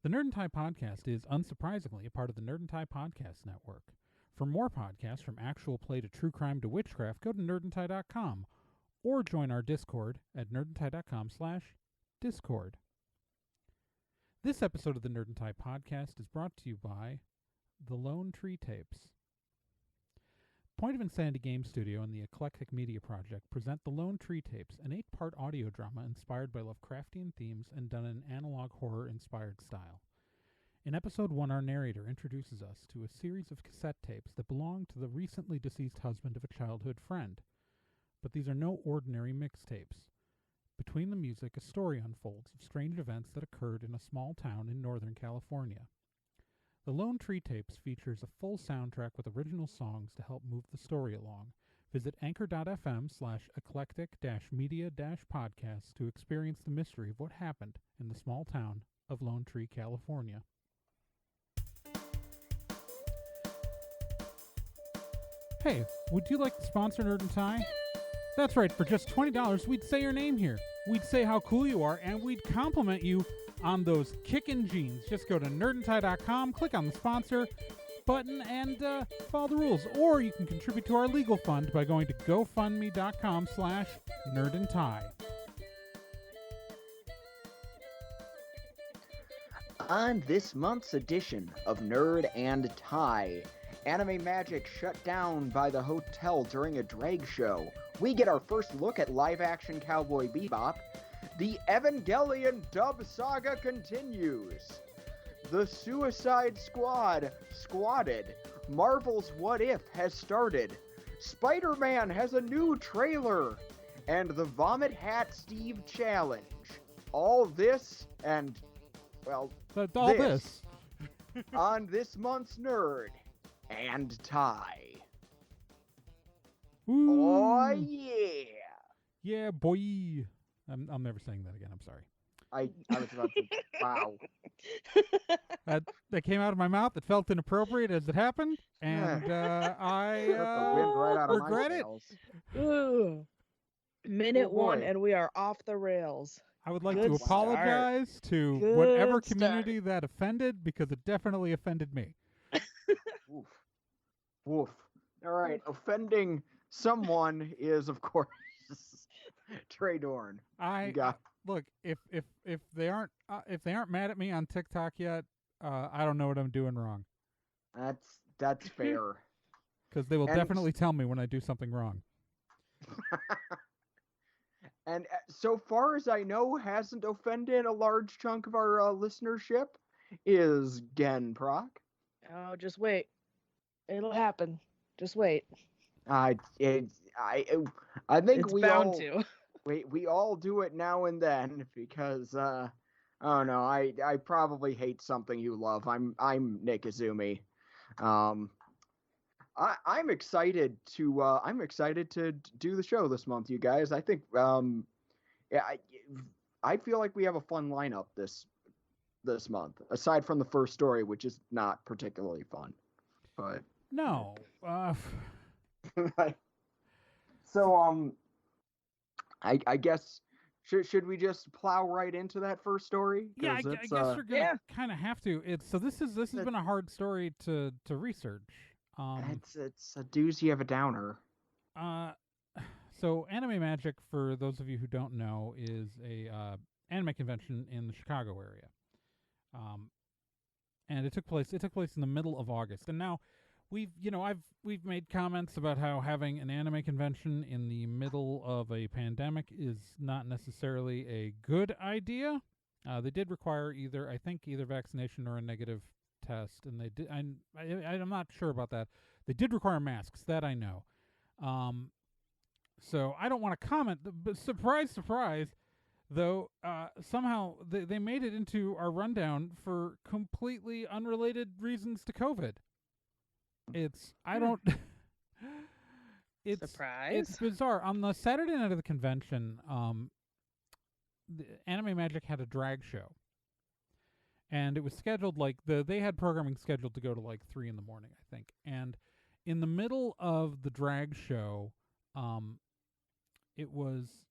The Nerd and Tie podcast is, unsurprisingly, a part of the Nerd and Tie podcast network. For more podcasts from actual play to true crime to witchcraft, go to nerdandtie.com or join our Discord at nerdandtie.com/discord. This episode of the Nerd and Tie podcast is brought to you by The Lone Tree Tapes. Point of Insanity Game Studio and the Eclectic Media Project present The Lone Tree Tapes, an 8-part audio drama inspired by Lovecraftian themes and done in analog horror-inspired style. In Episode 1, our narrator introduces us to a series of cassette tapes that belong to the recently deceased husband of a childhood friend. But these are no ordinary mixtapes. Between the music, a story unfolds of strange events that occurred in a small town in Northern California. The Lone Tree Tapes features a full soundtrack with original songs to help move the story along. Visit anchor.fm/eclectic-media-podcast to experience the mystery of what happened in the small town of Lone Tree, California. Hey, would you like to sponsor Nerd and Tie? That's right, for just $20, we'd say your name here. We'd say how cool you are, and we'd compliment you on those kickin' jeans. Just go to nerdandtie.com, click on the sponsor button, and follow the rules. Or you can contribute to our legal fund by going to gofundme.com/nerdandtie. On this month's edition of Nerd and Tie, Anime Magic shut down by the hotel during a drag show. We get our first look at live-action Cowboy Bebop. The Evangelion Dub saga continues. The Suicide Squad squatted. Marvel's What If has started. Spider-Man has a new trailer. And the Vomit Hat Steve Challenge. All this and, well, all this on this month's Nerd and Tie. Ooh. Oh, yeah. Yeah, boy. I'm never saying that again. I'm sorry. I was about to. Wow. That came out of my mouth. It felt inappropriate as it happened, and I the wind right out of regret my it. sails. Ooh. Minute Oh, boy. 1, and we are off the rails. I would like Good to apologize to Good whatever start. community that offended, because it definitely offended me. Oof. Woof. All right. Offending someone is, of course, Trey Dorn. You got Look, if they aren't mad at me on TikTok yet, I don't know what I'm doing wrong. that's fair. Because they will And- definitely tell me when I do something wrong. And so far as I know, hasn't offended a large chunk of our listenership is Gen Proc. Oh, just wait. It'll happen. Just wait. I think It's we bound all to. we all do it now and then because oh no, I probably hate something you love. I'm Nick Izumi. I'm excited to do the show this month, you guys. I think yeah, I feel like we have a fun lineup this month, aside from the first story, which is not particularly fun. But No. so I guess should we just plow right into that first story? Yeah, I 'Cause guess it's, we're gonna kind of have to. This has been a hard story to research. It's a doozy of a downer. So Anime Magic, for those of you who don't know, is a anime convention in the Chicago area. And it took place in the middle of August. And now we've made comments about how having an anime convention in the middle of a pandemic is not necessarily a good idea. They did require either vaccination or a negative test, and they did. I'm not sure about that. They did require masks, that I know. So I don't want to comment, but surprise, though, somehow they made it into our rundown for completely unrelated reasons to COVID. It's Surprise. It's bizarre. On the Saturday night of the convention, the Anime Magic had a drag show. And it was scheduled they had programming scheduled to go to 3 in the morning, I think. And in the middle of the drag show, it was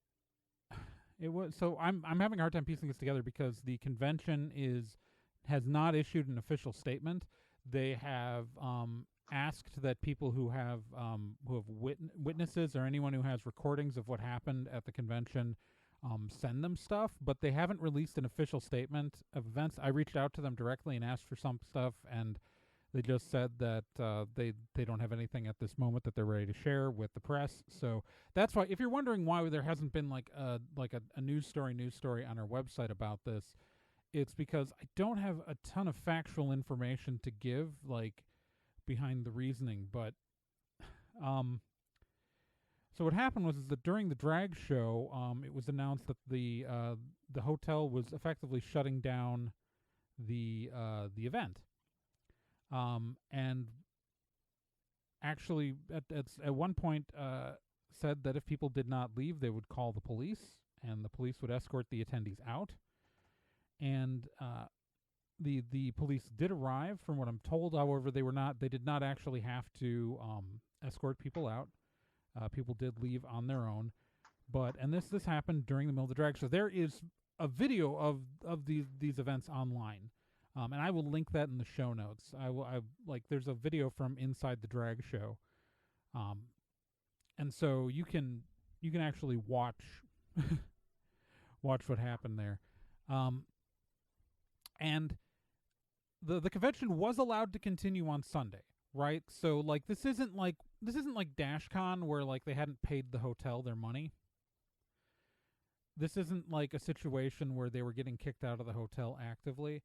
so I'm having a hard time piecing this together because the convention is has not issued an official statement. They have asked that people who have witnesses or anyone who has recordings of what happened at the convention send them stuff, but they haven't released an official statement of events. I reached out to them directly and asked for some stuff, and they just said that they don't have anything at this moment that they're ready to share with the press. So that's why, if you're wondering why there hasn't been like a news story on our website about this, it's because I don't have a ton of factual information to give, like, behind the reasoning. But so what happened was that during the drag show, it was announced that the hotel was effectively shutting down the event. And actually at one point said that if people did not leave, they would call the police, and the police would escort the attendees out. And the police did arrive, from what I'm told. However, they did not actually have to escort people out. People did leave on their own. And this happened during the middle of the drag show. There is a video of these events online. And I will link that in the show notes. There's a video from inside the drag show. And so you can actually watch what happened there. And the convention was allowed to continue on Sunday, right? So like this isn't like DashCon, where like they hadn't paid the hotel their money. This isn't like a situation where they were getting kicked out of the hotel actively.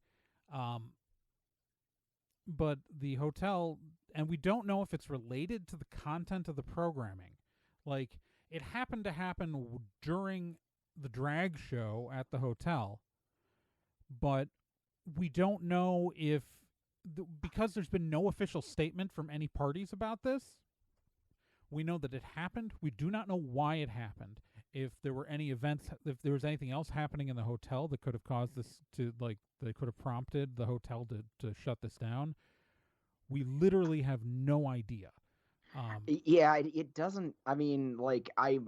But the hotel, and we don't know if it's related to the content of the programming. Like, it happened to happen during the drag show at the hotel, but we don't know if, because there's been no official statement from any parties about this. We know that it happened. We do not know why it happened. If there were any events, if there was anything else happening in the hotel that could have caused this to, like, that could have prompted the hotel to shut this down, we literally have no idea. Yeah, it doesn't. I mean, like, I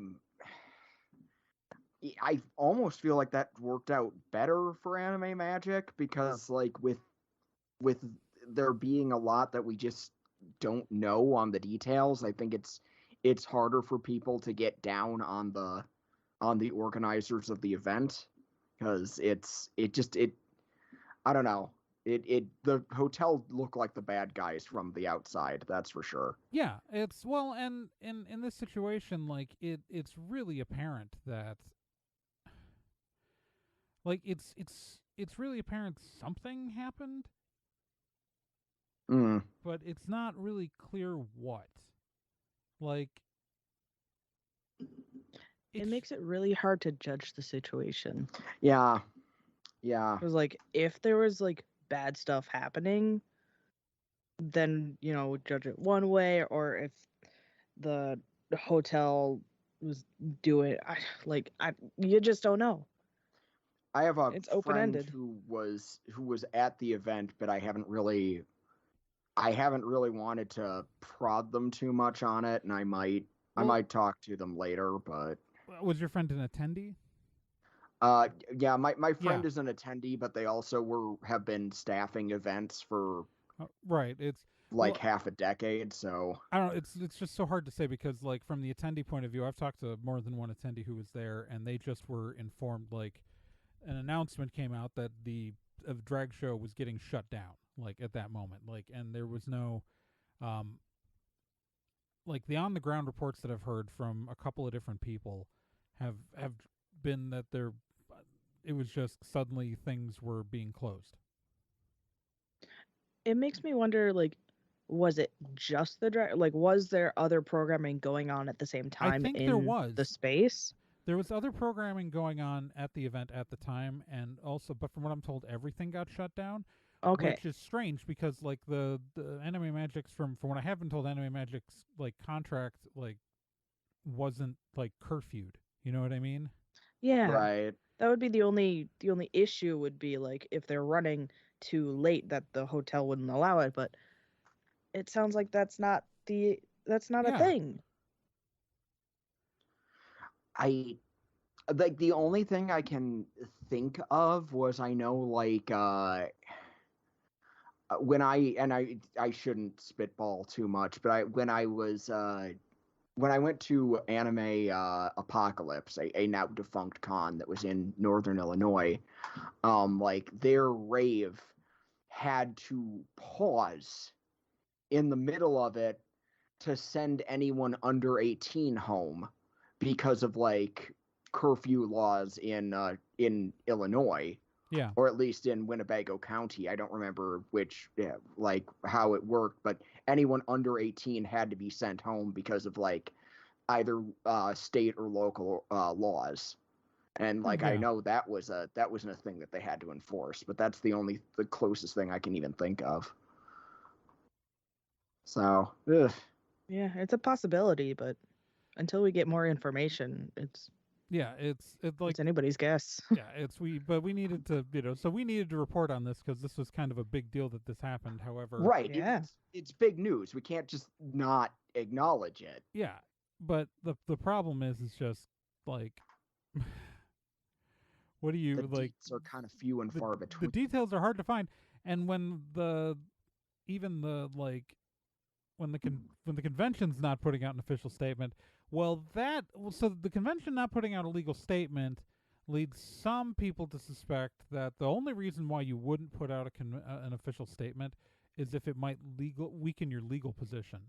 almost feel like that worked out better for Anime Magic, because like with there being a lot that we just don't know on the details, I think it's harder for people to get down on the organizers of the event, because I don't know. The hotel looked like the bad guys from the outside, that's for sure. Yeah, it's, well, and in this situation, like, it's really apparent that, like, it's really apparent something happened, but it's not really clear what. Like, it makes it really hard to judge the situation. Yeah. Because, like, if there was, like, bad stuff happening, then, you know, judge it one way, or if the hotel was doing, you just don't know. I have a It's friend open-ended. who was at the event, but I haven't really wanted to prod them too much on it, and I might talk to them later. But was your friend an attendee? Yeah, my friend is an attendee, but they also have been staffing events for right. It's half a decade. So I don't know. It's just so hard to say, because, like, from the attendee point of view, I've talked to more than one attendee who was there, and they just were informed, like, an announcement came out that the drag show was getting shut down, like, at that moment, like, and there was no, like, the on the ground reports that I've heard from a couple of different people have been that it was just suddenly things were being closed. It makes me wonder, like, was it just the drag? Like, was there other programming going on at the same time? I think in there was the space. There was other programming going on at the event at the time, and also, but from what I'm told, everything got shut down. Okay. Which is strange, because, like, the Anime Magic's, from what I have been told, Anime Magic's, like, contract, like, wasn't, like, curfewed. You know what I mean? Yeah. Right. That would be the only issue would be, like, if they're running too late, that the hotel wouldn't allow it, but it sounds like that's not a thing. The only thing I can think of was, I know, like, when I shouldn't spitball too much, but when I went to Anime Apocalypse, a now defunct con that was in Northern Illinois, like their rave had to pause in the middle of it to send anyone under 18 home because of like curfew laws in Illinois. Yeah. Or at least in Winnebago County. I don't remember which, like, how it worked, but anyone under 18 had to be sent home because of, like, either state or local laws. And, like, Yeah. I know that wasn't a thing that they had to enforce, but that's the closest thing I can even think of. So, ugh. Yeah, it's a possibility, but until we get more information, it's anybody's guess. Yeah, but we needed to, so we needed to report on this because this was kind of a big deal that this happened. However, right, yeah, it's big news. We can't just not acknowledge it. Yeah, but the problem is just like, what do you the like? Deets are kind of few and far between. The details are hard to find, and when the convention's not putting out an official statement, so the convention not putting out a legal statement leads some people to suspect that the only reason why you wouldn't put out an official statement is if it might weaken your legal position.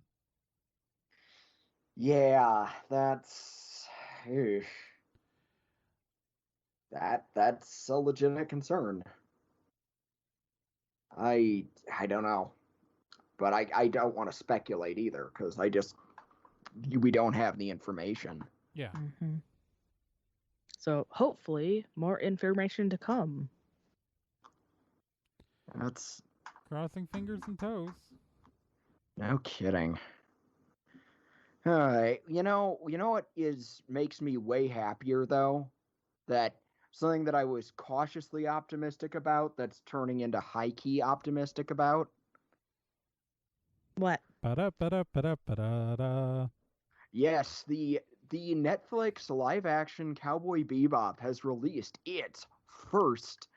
Yeah, that's that's a legitimate concern. I don't know, but I don't want to speculate either because we don't have the information. Yeah. Mm-hmm. So hopefully more information to come. That's crossing fingers and toes. No kidding. All right, you know what makes me way happier though? That something that I was cautiously optimistic about that's turning into high-key optimistic about. What? Ba-da-ba-da-ba-da-ba-da-da. Yes, the Netflix live-action Cowboy Bebop has released its first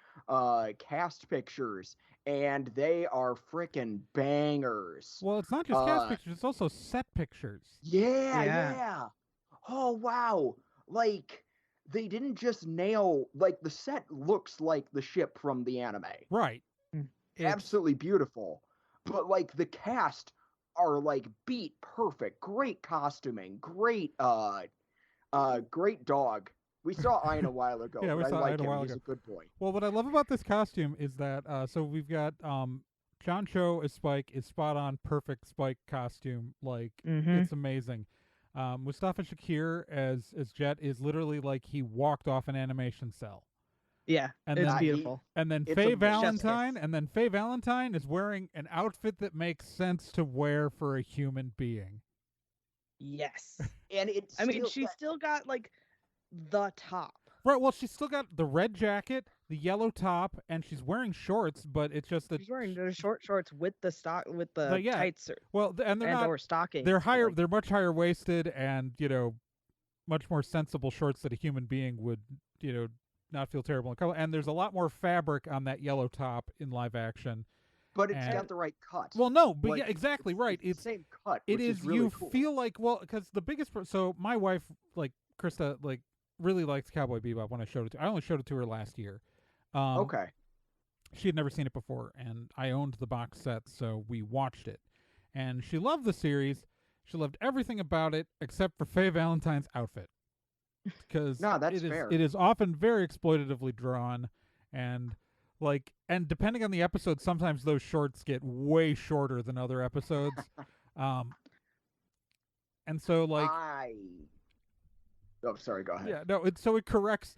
cast pictures, and they are frickin' bangers. Well, it's not just cast pictures; it's also set pictures. Yeah. Oh wow! Like they didn't just nail the set looks like the ship from the anime. Right. Absolutely beautiful. But like the cast are like beat perfect. Great costuming. Great great dog. We saw Ian a while ago. Yeah, we saw Ian a while ago. He's a good boy. Well, what I love about this costume is that so we've got John Cho as Spike is spot on, perfect Spike costume. Like it's amazing. Mustafa Shakir as Jet is literally like he walked off an animation cell. Yeah, and it's beautiful. And then Faye Valentine is wearing an outfit that makes sense to wear for a human being. Yes. And she's still got like the top. Right, well, she's still got the red jacket, the yellow top, and she's wearing shorts, but it's just that she's wearing the short shorts with the tights. Well, and they're not or stockings. They're higher. They're much higher waisted, and much more sensible shorts that a human being would not feel terrible in color. And there's a lot more fabric on that yellow top in live action. But it's got the right cut. Well, no, but yeah, exactly right. It's the same cut. It is. Really you cool. feel like because the biggest. So my wife, like Krista, really likes Cowboy Bebop. When I showed it to her. I only showed it to her last year. Okay. She had never seen it before, and I owned the box set, so we watched it. And she loved the series. She loved everything about it except for Faye Valentine's outfit. Because that's fair. It is often very exploitatively drawn, and depending on the episode, sometimes those shorts get way shorter than other episodes. And so Oh, sorry, go ahead. Yeah, no, it corrects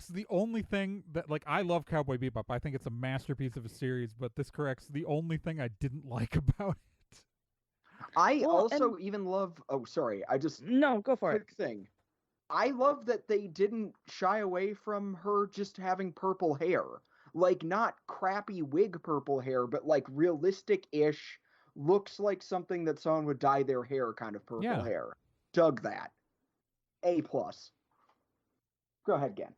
the only thing that I love Cowboy Bebop. I think it's a masterpiece of a series, but this corrects the only thing I didn't like about it. I also even love No, go for it. Quick thing. I love that they didn't shy away from her just having purple hair. Like not crappy wig purple hair, but like realistic-ish, looks like something that someone would dye their hair kind of purple hair. Dug that. A+. Go ahead, Gan.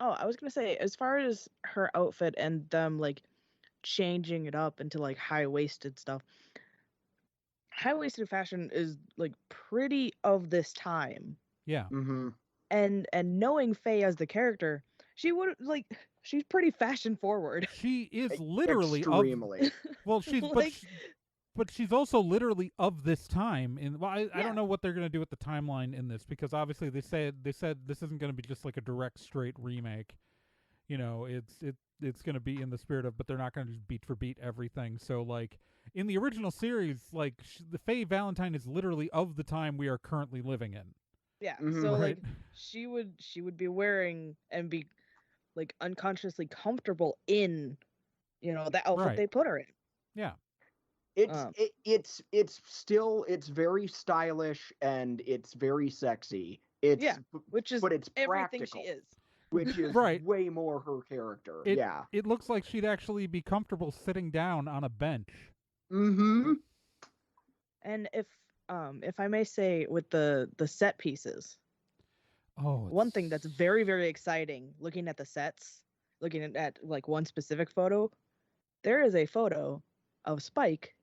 Oh, I was gonna say, as far as her outfit and them changing it up into like high-waisted stuff. High-waisted fashion is like pretty of this time. Yeah. Mm-hmm. And knowing Faye as the character, she would like she's pretty fashion forward. She is literally extremely. Well, she's Like, but she's also literally of this time. I Yeah. don't know what they're gonna do with the timeline in this, because obviously they said this isn't gonna be just like a direct straight remake. You know, it's gonna be in the spirit of, but they're not gonna just beat for beat everything. So like in the original series, like the Faye Valentine is literally of the time we are currently living in. yeah. Mhm. So Right. like she would be wearing and be like unconsciously comfortable in, you know, the outfit Right. they put her in. Yeah. It's still very stylish and it's very sexy. It's Yeah, which is but it's everything practical, she is. which is Right. way more her character. It yeah. it looks like she'd actually be comfortable sitting down on a bench. Mm-hmm. And if I may say, with the set pieces, one thing that's very, very exciting looking at the sets, looking at like one specific photo, there is a photo of Spike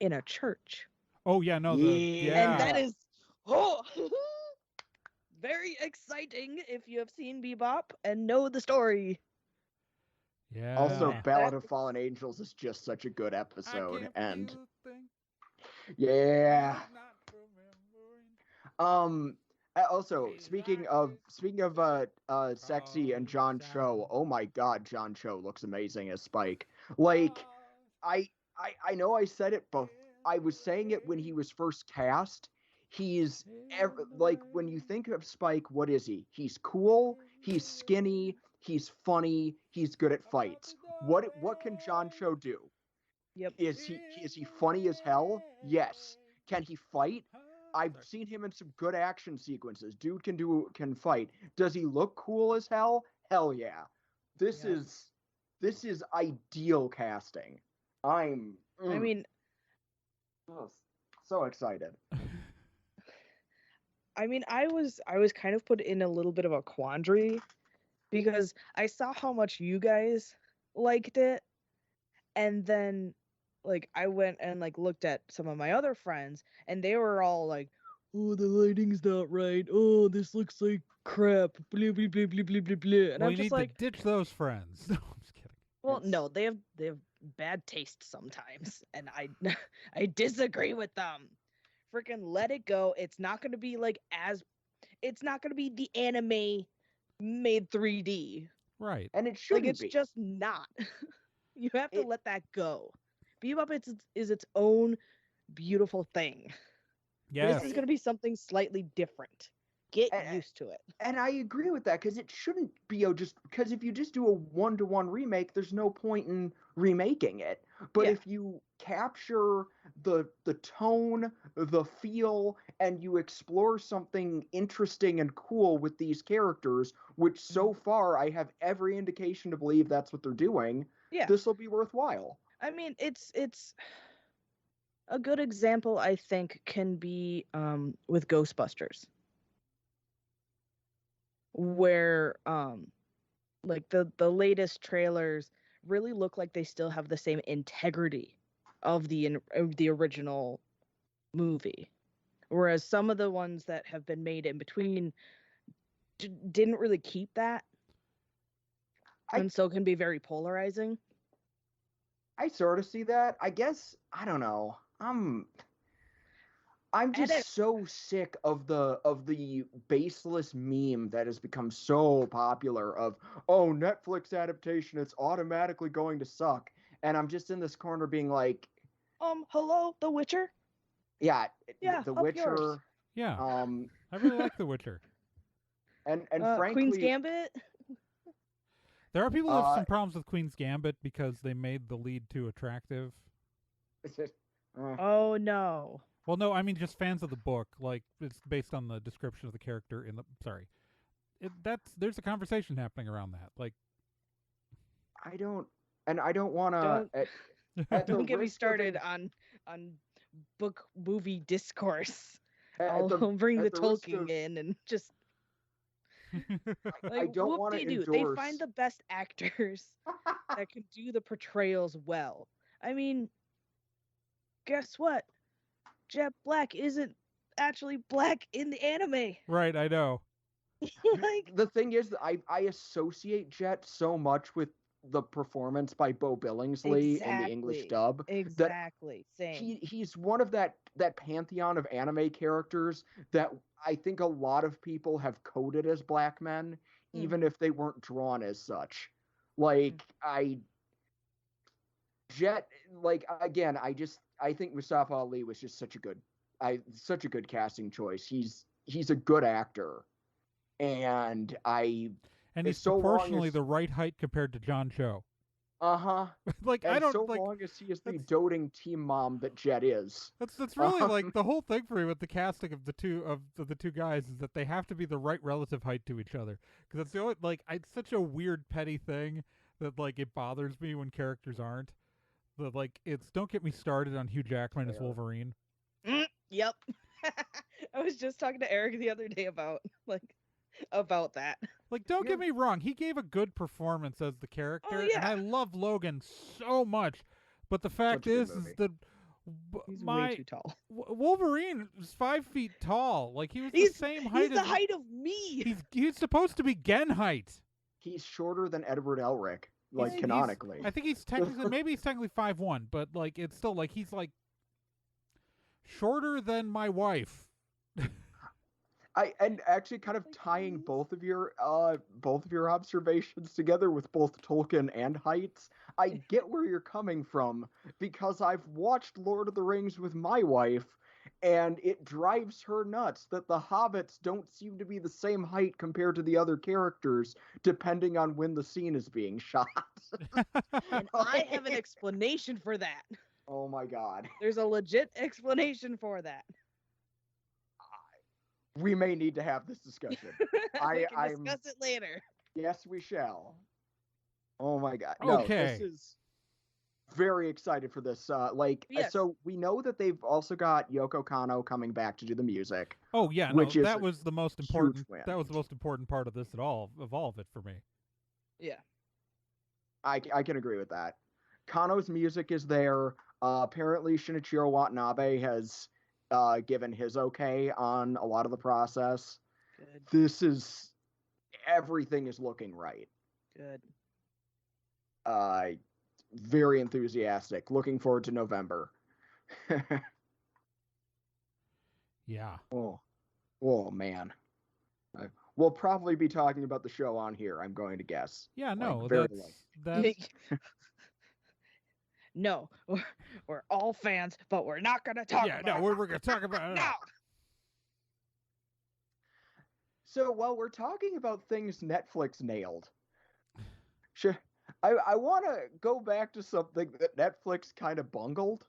in a church. Oh yeah, no, And that is very exciting if you have seen Bebop and know the story. Yeah. Also, Ballad of Fallen Angels is just such a good episode, and yeah. Also, speaking of sexy and John Cho, oh my God, John Cho looks amazing as Spike. Like, I know I said it, but I was saying it when he was first cast. He's like, when you think of Spike, what is he? He's cool, he's skinny, he's funny, he's good at fights. What can John Cho do? Yep. Is he funny as hell? Yes. Can he fight? I've seen him in some good action sequences. Dude can fight. Does he look cool as hell? Hell yeah. This is ideal casting. I mean, so excited. I mean, I was kind of put in a little bit of a quandary because I saw how much you guys liked it, and then like I went and like looked at some of my other friends, and they were all like, "Oh, the lighting's not right. Oh, this looks like crap." Blah blah blah blah blah blah blah. And well, I'm you just need like, to ditch those friends. No, I'm just kidding. well, no, they have bad taste sometimes, and I I disagree with them. Freaking let it go. It's not gonna be like it's not gonna be the anime made 3D. Right. And it shouldn't like it's be. just not. You have to let that go. Bebop is its own beautiful thing. Yes. This is gonna be something slightly different. Get used to it. And I agree with that, because it shouldn't be just because if you just do a one-to-one remake, there's no point in remaking it. But if you capture the tone, the feel, and you explore something interesting and cool with these characters, which so far I have every indication to believe that's what they're doing, this will be worthwhile. I mean, it's a good example, I think, can be with Ghostbusters, where like the latest trailers really look like they still have the same integrity of the original movie, whereas some of the ones that have been made in between didn't really keep that, and so can be very polarizing. I sort of see that. I guess, I don't know. I'm just so sick of the baseless meme that has become so popular of, oh, Netflix adaptation, it's automatically going to suck. And I'm just in this corner being like, hello, The Witcher? Yeah, The Witcher. Yours. Yeah. I really like The Witcher. And frankly, Queen's Gambit? There are people who have some problems with Queen's Gambit because they made the lead too attractive. Oh no. Well, no, I mean just fans of the book. Like, it's based on the description of the character in the. Sorry, there's a conversation happening around that. Like, I don't want to. Don't get me started on book movie discourse. I'll bring the Tolkien in and just. I don't want to endorse. They find the best actors that can do the portrayals well. I mean, guess what? Jet Black isn't actually black in the anime. Right, I know. The thing is, I associate Jet so much with the performance by Bo Billingsley in the English dub. Exactly. Same. He's one of that pantheon of anime characters that I think a lot of people have coded as black men, even if they weren't drawn as such. Jet, again, I think Mustafa Ali was just such a good casting choice. He's a good actor. And he's proportionally the right height compared to John Cho. I don't long as he is the doting team mom that Jet is. That's really the whole thing for me with the casting of the two guys is that they have to be the right relative height to each other, because it's the only it's such a weird petty thing that it bothers me when characters aren't. But it's don't get me started on Hugh Jackman as Wolverine. Yep. I was just talking to Eric the other day about that. Don't get me wrong, he gave a good performance as the character, and I love Logan so much, but the fact is that he's way too tall. Wolverine is 5 feet tall. He was the same height. He's the height of me. He's supposed to be Gen height. He's shorter than Edward Elric, canonically. I think he's technically maybe he's technically 5'1", but it's still he's shorter than my wife. And actually kind of tying both of your observations together with both Tolkien and heights, I get where you're coming from, because I've watched Lord of the Rings with my wife, and it drives her nuts that the hobbits don't seem to be the same height compared to the other characters, depending on when the scene is being shot. And I have an explanation for that. Oh my god. There's a legit explanation for that. We may need to have this discussion. We can discuss it later. Yes, we shall. Oh my god. Okay. No, this is very excited for this. So we know that they've also got Yoko Kanno coming back to do the music. Oh yeah, that was the most important. That was the most important part of this of all of it for me. Yeah. I can agree with that. Kanno's music is there. Apparently Shinichiro Watanabe has given his okay on a lot of the process. Good. Everything is looking right. Good. Very enthusiastic. Looking forward to November. Yeah. Oh man. We'll probably be talking about the show on here, I'm going to guess. Yeah, no, that's... No, we're all fans, but we're not going to talk about it. Yeah, no, we're going to talk about it. No. So while we're talking about things Netflix nailed, I want to go back to something that Netflix kind of bungled.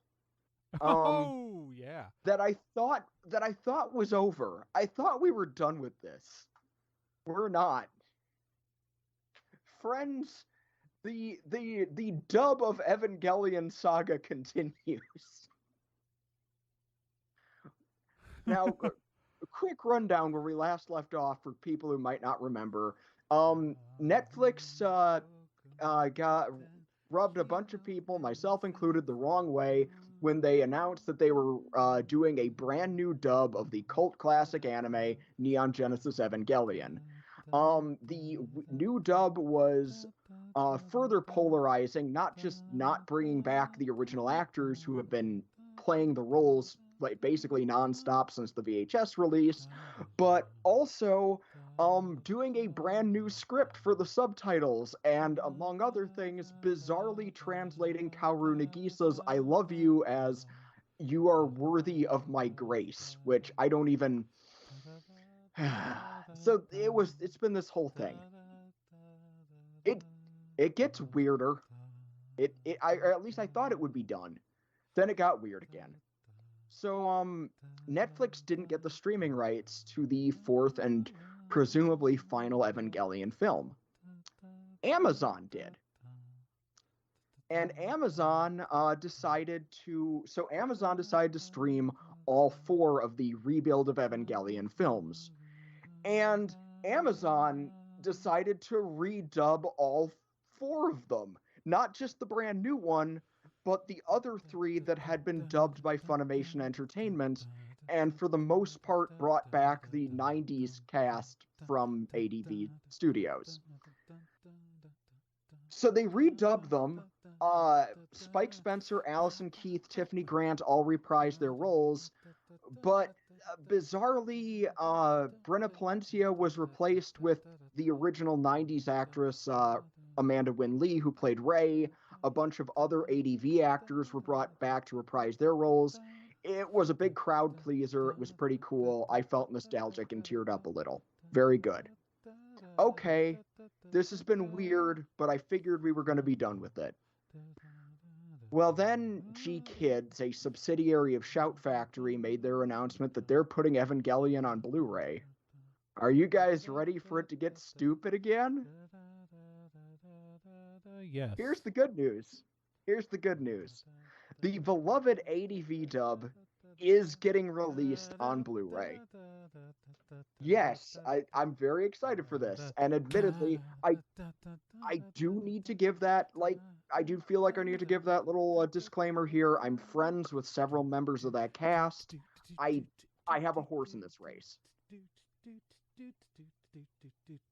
Yeah. That I thought was over. I thought we were done with this. We're not. Friends, the dub of Evangelion Saga continues. Now, a quick rundown where we last left off for people who might not remember. Netflix got rubbed a bunch of people, myself included, the wrong way when they announced that they were doing a brand new dub of the cult classic anime Neon Genesis Evangelion. The new dub was further polarizing, not just not bringing back the original actors who have been playing the roles basically nonstop since the VHS release, but also doing a brand new script for the subtitles, and among other things, bizarrely translating Kaoru Nagisa's I love you as you are worthy of my grace, which I don't even... So it's been this whole thing. It gets weirder. At least I thought it would be done. Then it got weird again. So Netflix didn't get the streaming rights to the fourth and presumably final Evangelion film. Amazon did. And Amazon decided to stream all 4 of the Rebuild of Evangelion films. And Amazon decided to redub all 4 of them. Not just the brand new one, but the other 3 that had been dubbed by Funimation Entertainment, and for the most part brought back the 90s cast from ADV Studios. So they redubbed them. Spike Spencer, Allison Keith, Tiffany Grant all reprised their roles, but bizarrely, Brenna Palencia was replaced with the original 90s actress, Amanda Wynn Lee, who played Rey. A bunch of other ADV actors were brought back to reprise their roles. It was a big crowd pleaser. It was pretty cool. I felt nostalgic and teared up a little. Very good. Okay, this has been weird, but I figured we were going to be done with it. Well, then G-Kids, a subsidiary of Shout Factory, made their announcement that they're putting Evangelion on Blu-ray. Are you guys ready for it to get stupid again? Yes. Here's the good news. The beloved ADV dub is getting released on Blu-ray. Yes, I'm very excited for this. And admittedly, I do need to give that, I do feel like I need to give that little disclaimer here. I'm friends with several members of that cast. I have a horse in this race.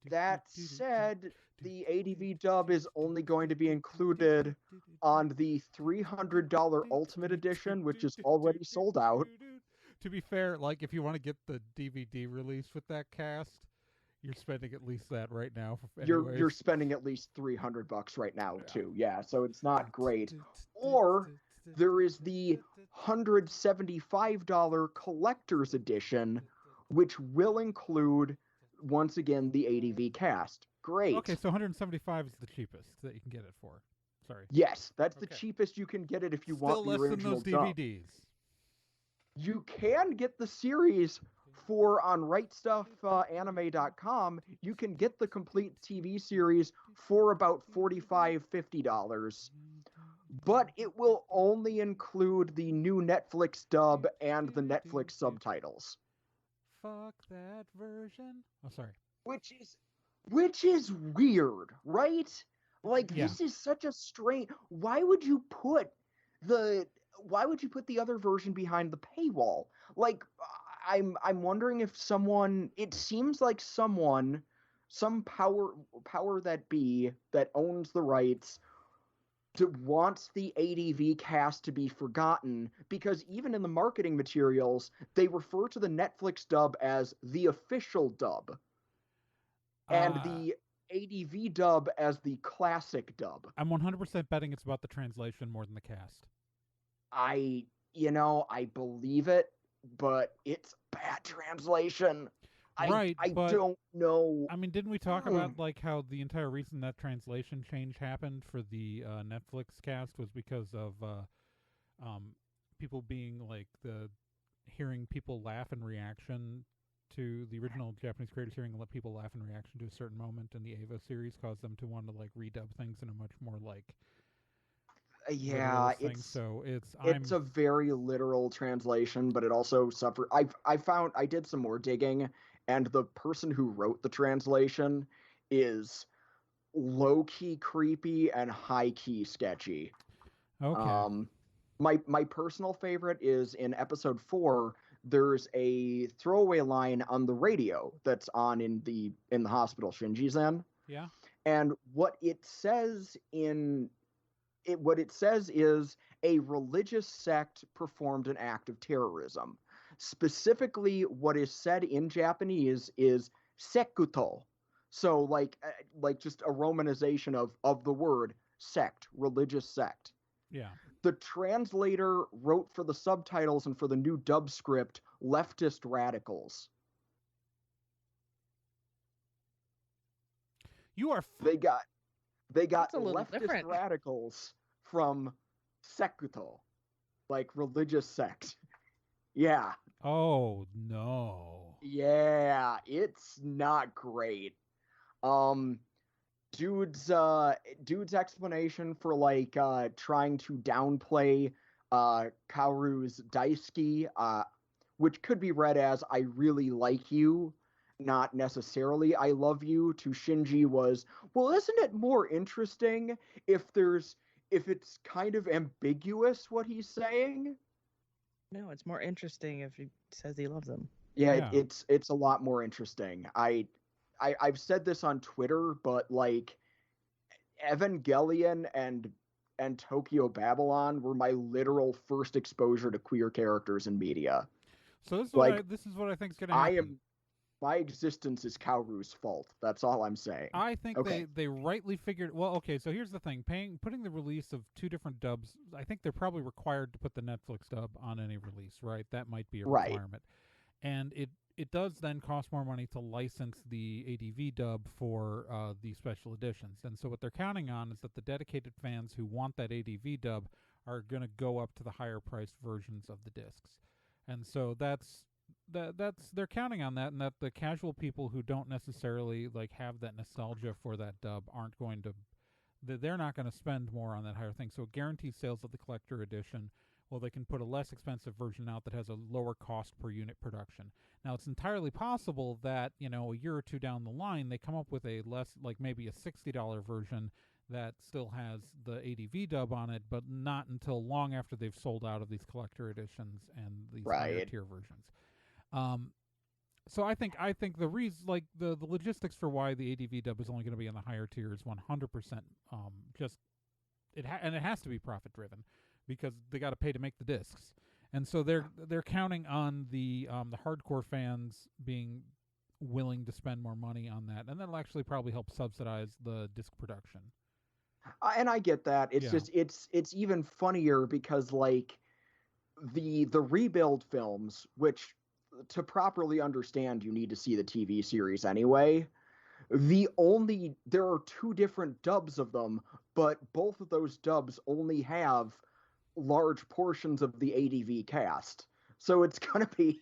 That said, the ADV dub is only going to be included on the $300 Ultimate Edition, which is already sold out. To be fair, like, if you want to get the DVD release with that cast, you're spending at least that right now. You're spending at least $300 right now, too. Yeah, so it's not great. Or there is the $175 Collector's Edition, which will include, once again, the ADV cast. Great. Okay, so $175 is the cheapest that you can get it for. Sorry. Yes, that's the cheapest you can get it if you want the original Still less than those DVDs. You can get the series on rightstuffanime.com. You can get the complete TV series for about $45, $50. But it will only include the new Netflix dub and the Netflix subtitles. Fuck that version. Oh, sorry. Which is weird, right? Like, This is such a strange... Why would you put the other version behind the paywall? Like, I'm wondering if someone... It seems like some power that be that owns the rights wants the ADV cast to be forgotten, because even in the marketing materials, they refer to the Netflix dub as the official dub. And the ADV dub as the classic dub. I'm 100% betting it's about the translation more than the cast. I believe it, but it's bad translation. Right, I don't know. I mean, didn't we talk about like how the entire reason that translation change happened for the Netflix cast was because of people being like hearing people laugh in reaction to the original Japanese creators, hearing people laugh in reaction to a certain moment in the Ava series caused them to want to like redub things in a much more like it's a very literal translation, but it also suffered. I did some more digging, and the person who wrote the translation is low-key creepy and high-key sketchy. Okay. My personal favorite is in episode 4. There's a throwaway line on the radio that's on in the hospital Shinji's in. Yeah. And what it says is a religious sect performed an act of terrorism. Specifically, what is said in Japanese is sekuto. So like just a romanization of the word sect, religious sect. Yeah. The translator wrote for the subtitles and for the new dub script, leftist radicals. They got leftist radicals from sekuto, like religious sect. Yeah. Oh no. Yeah, it's not great. Dude's explanation for like trying to downplay Kaoru's Daisuke, which could be read as "I really like you," not necessarily I love you to Shinji was, well, isn't it more interesting if it's kind of ambiguous what he's saying? No, it's more interesting if he says he loves him. Yeah, Yeah. it's a lot more interesting. I've said this on Twitter, but like Evangelion and Tokyo Babylon were my literal first exposure to queer characters in media. So this is Like, this is what I think is going to happen. My existence is Kaoru's fault. That's all I'm saying. I think Okay. they rightly figured. Well, okay, so here's the thing: putting the release of two different dubs. I think they're probably required to put the Netflix dub on any release, right? That might be a Right. requirement, and it does then cost more money to license the ADV dub for the special editions. And so what they're counting on is that the dedicated fans who want that ADV dub are going to go up to the higher priced versions of the discs, and so that's they're counting on that, and that the casual people who don't necessarily like have that nostalgia for that dub aren't going to they're not going to spend more on that higher thing. So it guarantees sales of the collector edition. Well, they can put a less expensive version out that has a lower cost per unit production. Now, it's entirely possible that, a year or two down the line, they come up with a less, like maybe a $60 version that still has the ADV dub on it, but not until long after they've sold out of these collector editions and these higher tier versions. So I think the reason, like the logistics for why the ADV dub is only going to be in the higher tier is 100% just and it has to be profit driven because they got to pay to make the discs, and so they're counting on the hardcore fans being willing to spend more money on that, and that'll actually probably help subsidize the disc production. And I get that. It's just it's even funnier because like the rebuild films, which to properly understand you need to see the TV series anyway. There are two different dubs of them, but both of those dubs only have large portions of the ADV cast. So it's gonna be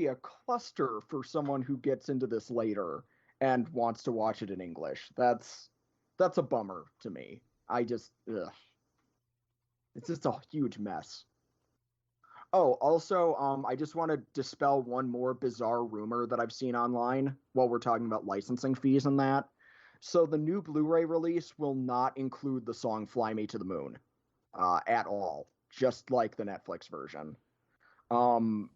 a cluster for someone who gets into this later and wants to watch it in English. That's a bummer to me. It's just a huge mess. Oh, also, I just want to dispel one more bizarre rumor that I've seen online while we're talking about licensing fees and that. So the new Blu-ray release will not include the song "Fly Me to the Moon" at all, just like the Netflix version. And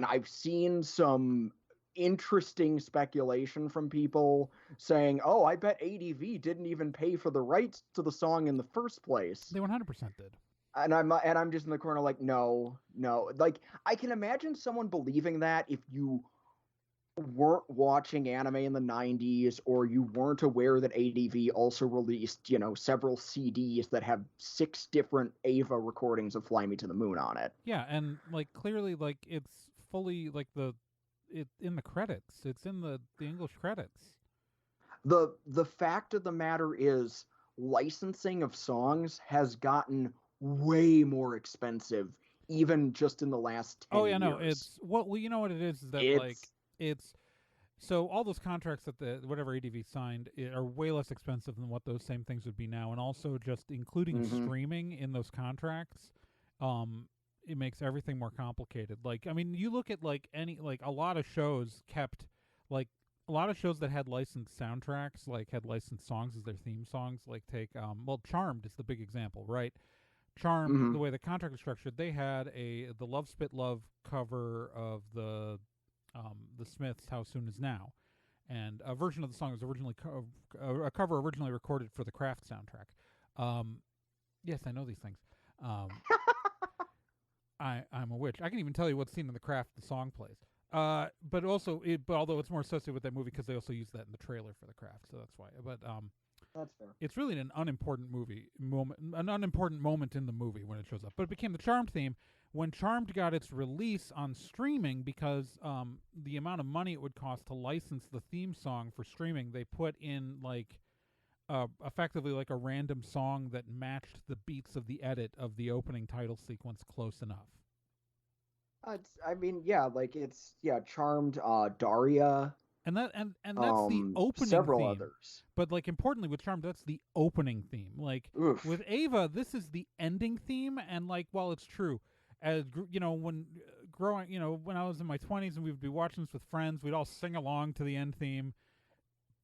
I've seen some interesting speculation from people saying, "Oh, I bet ADV didn't even pay for the rights to the song in the first place." They 100% did. And I'm just in the corner like, no. Like, I can imagine someone believing that if you weren't watching anime in the 90s or you weren't aware that ADV also released, several CDs that have 6 different Ava recordings of Fly Me to the Moon on it. Yeah, and like clearly like it's fully like in the credits. It's in the English credits. The fact of the matter is licensing of songs has gotten way more expensive even just in the last 10 years. Oh yeah, no, it's you know what it is that it's so all those contracts that the whatever ADV signed are way less expensive than what those same things would be now, and also just including streaming in those contracts, it makes everything more complicated. Like, I mean, you look at like a lot of shows kept like a lot of shows that had licensed soundtracks, like had licensed songs as their theme songs. Like take Charmed is the big example, right? Charmed, the way the contract was structured, they had the Love Spit Love cover of the Smiths' How Soon Is Now, and a version of the song was originally a cover originally recorded for the Kraft soundtrack. Yes, I know these things. I'm a witch. I can even tell you what scene in the Kraft the song plays. But although it's more associated with that movie because they also used that in the trailer for the Kraft, so that's why. But that's fair. It's really an unimportant moment in the movie when it shows up. But it became the Charmed theme when Charmed got its release on streaming because the amount of money it would cost to license the theme song for streaming, they put in like effectively like a random song that matched the beats of the edit of the opening title sequence close enough. Charmed, Daria. And that's the opening several theme. Others. But like importantly with Charmed, that's the opening theme. Like with Ava, this is the ending theme. And like while it's true, as when growing, when I was in my 20s and we would be watching this with friends, we'd all sing along to the end theme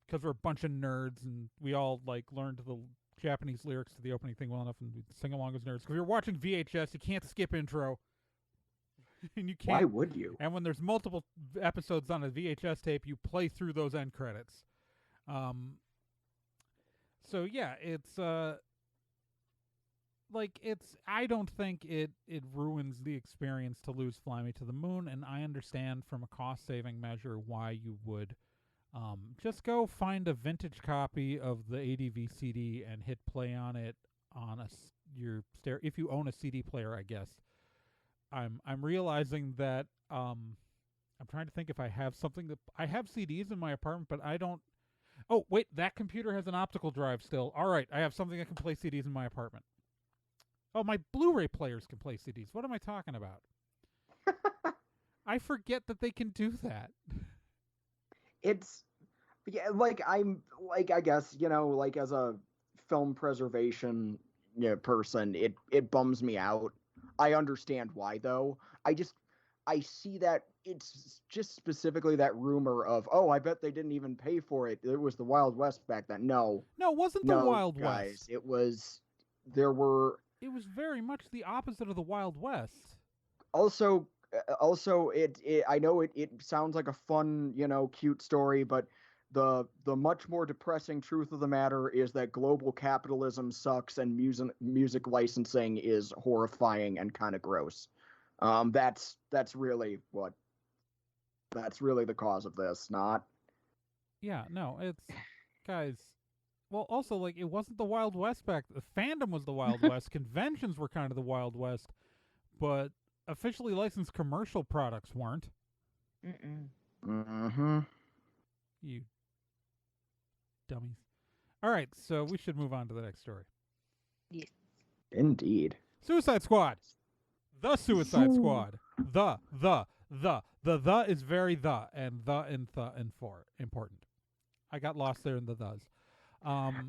because we're a bunch of nerds and we all learned the Japanese lyrics to the opening thing well enough and we'd sing along as nerds. Because you're watching VHS, you can't skip intro. And you can't. Why would you? And when there's multiple episodes on a VHS tape, you play through those end credits. So yeah, it's I don't think it ruins the experience to lose Fly Me to the Moon, and I understand from a cost-saving measure why you would just go find a vintage copy of the ADV CD and hit play on it on your stereo. If you own a CD player, I guess. I'm realizing that I'm trying to think if I have something that I have CDs in my apartment, but I don't. Oh wait, that computer has an optical drive still. All right, I have something that can play CDs in my apartment. Oh, my Blu-ray players can play CDs. What am I talking about? I forget that they can do that. It's I guess, as a film preservation person, it bums me out. I understand why though. I see that it's just specifically that rumor of, oh, I bet they didn't even pay for it. It was the Wild West back then. No, it wasn't the Wild guys, West. It was. There were. It was very much the opposite of the Wild West. Also, I know it sounds like a fun, cute story, but the much more depressing truth of the matter is that global capitalism sucks and music licensing is horrifying and kind of gross. That's really the cause of this, not. Yeah, no, it's guys. Well, also, it wasn't the Wild West back. The fandom was the Wild West. Conventions were kind of the Wild West, but officially licensed commercial products weren't. Mm-hmm. You dummies. All right, so we should move on to the next story. Yes. Indeed. Suicide Squad. The Suicide Squad. The is very and for important. I got lost there in the thes.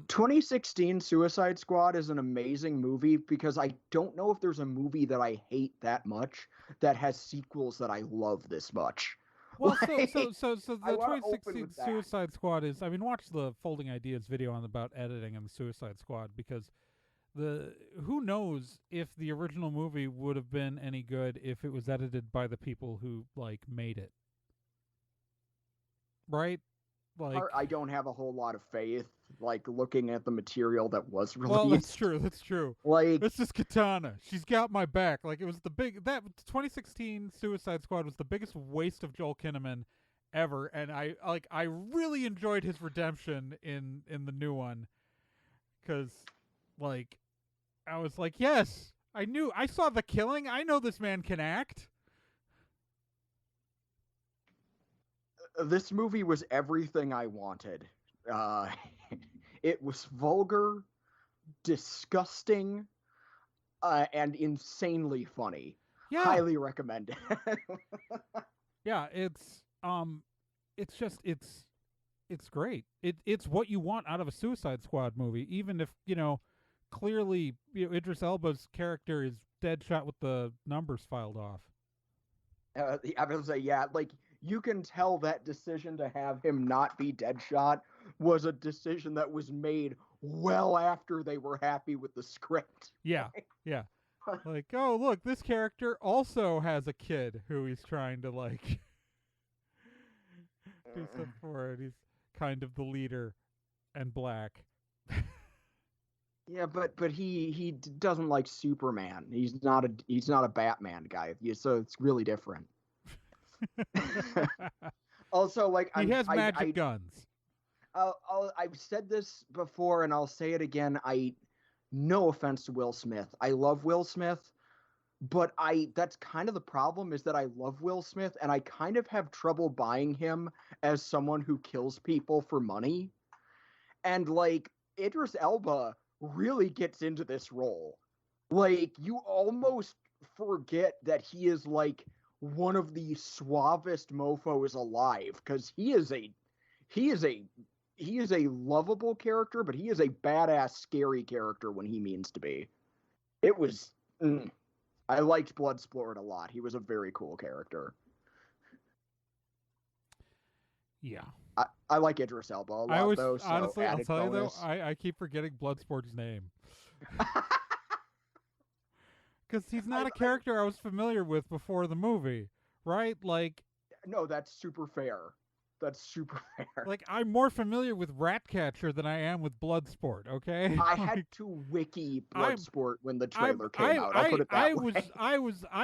2016 Suicide Squad is an amazing movie because I don't know if there's a movie that I hate that much that has sequels that I love this much. Well, so the 2016 Suicide Squad is, watch the Folding Ideas video about editing and the Suicide Squad, because who knows if the original movie would have been any good if it was edited by the people who made it. Right? I don't have a whole lot of faith, looking at the material that was released. Well, that's true. This is Katana. She's got my back. It was that 2016 Suicide Squad was the biggest waste of Joel Kinnaman ever, and I really enjoyed his redemption in the new one, because I was yes, I saw the killing. I know this man can act. This movie was everything I wanted. It was vulgar, disgusting, and insanely funny. Yeah. Highly recommend it. Yeah, it's great. It's what you want out of a Suicide Squad movie, even if, clearly, Idris Elba's character is dead shot with the numbers filed off. I was gonna say, yeah, you can tell that decision to have him not be Deadshot was a decision that was made well after they were happy with the script. Yeah, yeah. Oh, look, this character also has a kid who he's trying to, do stuff for, and he's kind of the leader and black. Yeah, but he doesn't like Superman. He's not a Batman guy, so it's really different. Also, he has magic guns. I've said this before, and I'll say it again. No offense to Will Smith. I love Will Smith, but that's kind of the problem, is that I love Will Smith, and I kind of have trouble buying him as someone who kills people for money. And Idris Elba really gets into this role. You almost forget that he is one of the suavest mofos alive, because he is a lovable character, but he is a badass, scary character when he means to be. It was I liked Bloodsport a lot. He was a very cool character. Yeah. I like Idris Elba a lot, though. So honestly, I'll tell bonus. you though, I keep forgetting Bloodsport's name. Because he's not a character I was familiar with before the movie, right? Like, no, that's super fair. That's super fair. Like, I'm more familiar with Ratcatcher than I am with Bloodsport, okay? I had to wiki Bloodsport when the trailer came out. I'll put it that way. I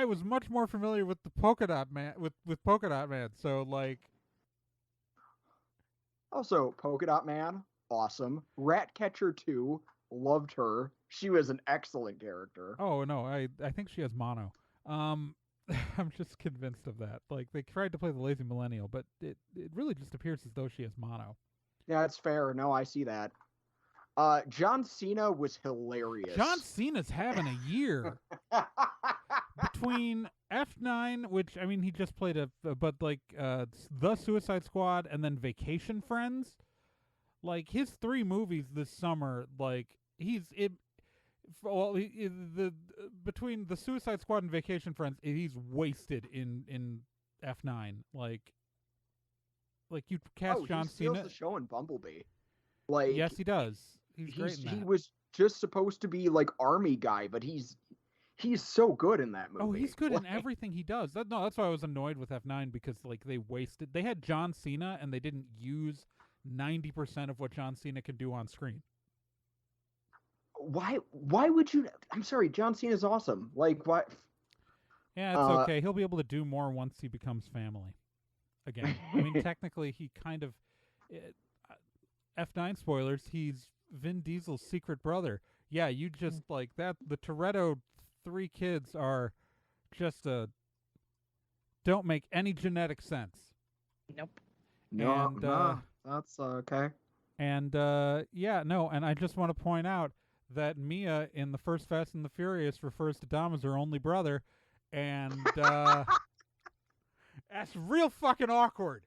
was much more familiar with the Polka Dot Man, with Polka Dot Man, so, like... Also, Polka Dot Man, awesome. Ratcatcher 2, loved her. She was an excellent character. Oh, no, I think she has mono. I'm just convinced of that. Like, they tried to play the lazy millennial, but it really just appears as though she has mono. Yeah, that's fair. No, I see that. John Cena was hilarious. John Cena's having a year. Between F9, which, I mean, he just played The Suicide Squad, and then Vacation Friends. Like, his 3 movies this summer, like, between The Suicide Squad and Vacation Friends, he's wasted in F9. Like you cast John Cena. He steals the show in Bumblebee. Like, yes, he does. He's great in that. He was just supposed to be like army guy, but he's so good in that movie. Oh, he's good in everything he does. That's why I was annoyed with F9, because like they had John Cena and they didn't use 90% of what John Cena can do on screen. Why would you? I'm sorry, John Cena's awesome. Like, why? Yeah, it's okay. He'll be able to do more once he becomes family again. I mean, technically, he kind of F9 spoilers. He's Vin Diesel's secret brother. Yeah, you just like that. The Toretto 3 kids are just don't make any genetic sense. Nope. No, that's okay. And and I just want to point out that Mia in the first Fast and the Furious refers to Dom as her only brother, and that's real fucking awkward.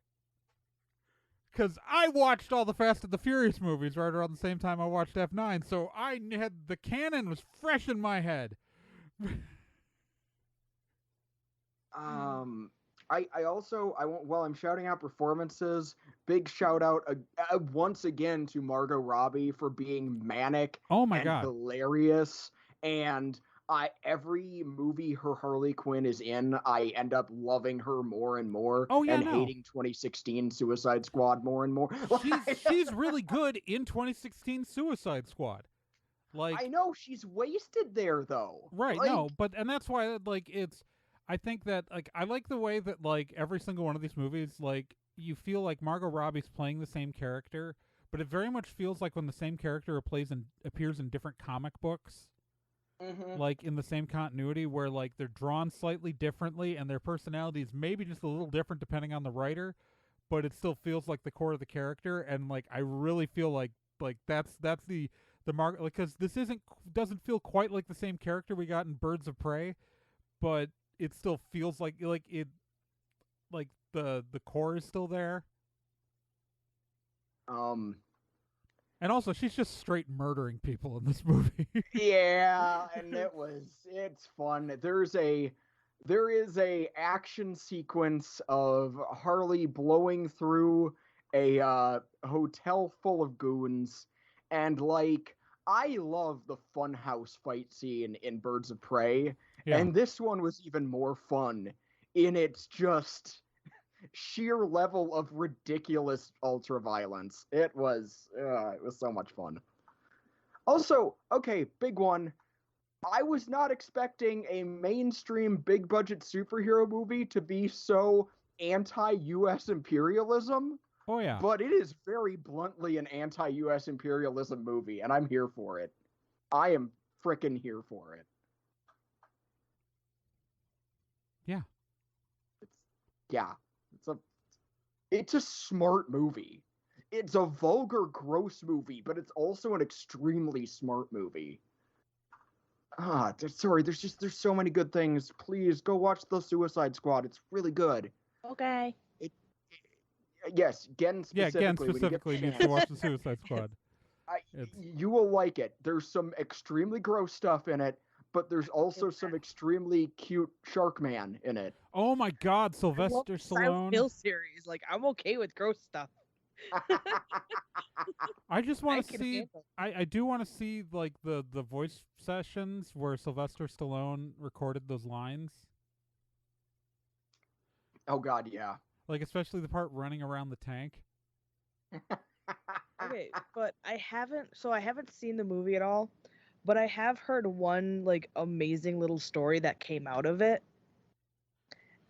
Because I watched all the Fast and the Furious movies right around the same time I watched F9, so I had the canon was fresh in my head. While I'm shouting out performances, big shout out once again to Margot Robbie for being manic and hilarious. And every movie her Harley Quinn is in, I end up loving her more and more. Hating 2016 Suicide Squad more and more. She's really good in 2016 Suicide Squad. Like, I know she's wasted there though. Right, and that's why I think that, like, I like the way that, like, every single one of these movies, like, you feel like Margot Robbie's playing the same character, but it very much feels like when the same character appears in different comic books, like, in the same continuity, where, like, they're drawn slightly differently, and their personalities maybe just a little different depending on the writer, but it still feels like the core of the character, and, like, I really feel like that's the Margot, because this doesn't feel quite like the same character we got in Birds of Prey, but it still feels like the core is still there. And also, she's just straight murdering people in this movie. Yeah, and it's fun. There is a action sequence of Harley blowing through a hotel full of goons, and like, I love the funhouse fight scene in Birds of Prey, and this one was even more fun in its just sheer level of ridiculous ultra-violence. It was so much fun. Also, okay, big one. I was not expecting a mainstream big-budget superhero movie to be so anti-U.S. imperialism. Oh, yeah. But it is very bluntly an anti-U.S. imperialism movie, and I'm here for it. I am frickin' here for it. Yeah. It's a smart movie. It's a vulgar, gross movie, but it's also an extremely smart movie. There's so many good things. Please go watch The Suicide Squad. It's really good. Okay. Yes, Gen specifically needs to watch The Suicide Squad. You will like it. There's some extremely gross stuff in it, but there's also some extremely cute Shark Man in it. Oh my God, Sylvester the Silent Stallone. Hill series. Like, I'm okay with gross stuff. I just want to can see. handle I do want to see like the voice sessions where Sylvester Stallone recorded those lines. Oh God, yeah. Like especially the part running around the tank. Okay, but I haven't seen the movie at all, but I have heard one like amazing little story that came out of it.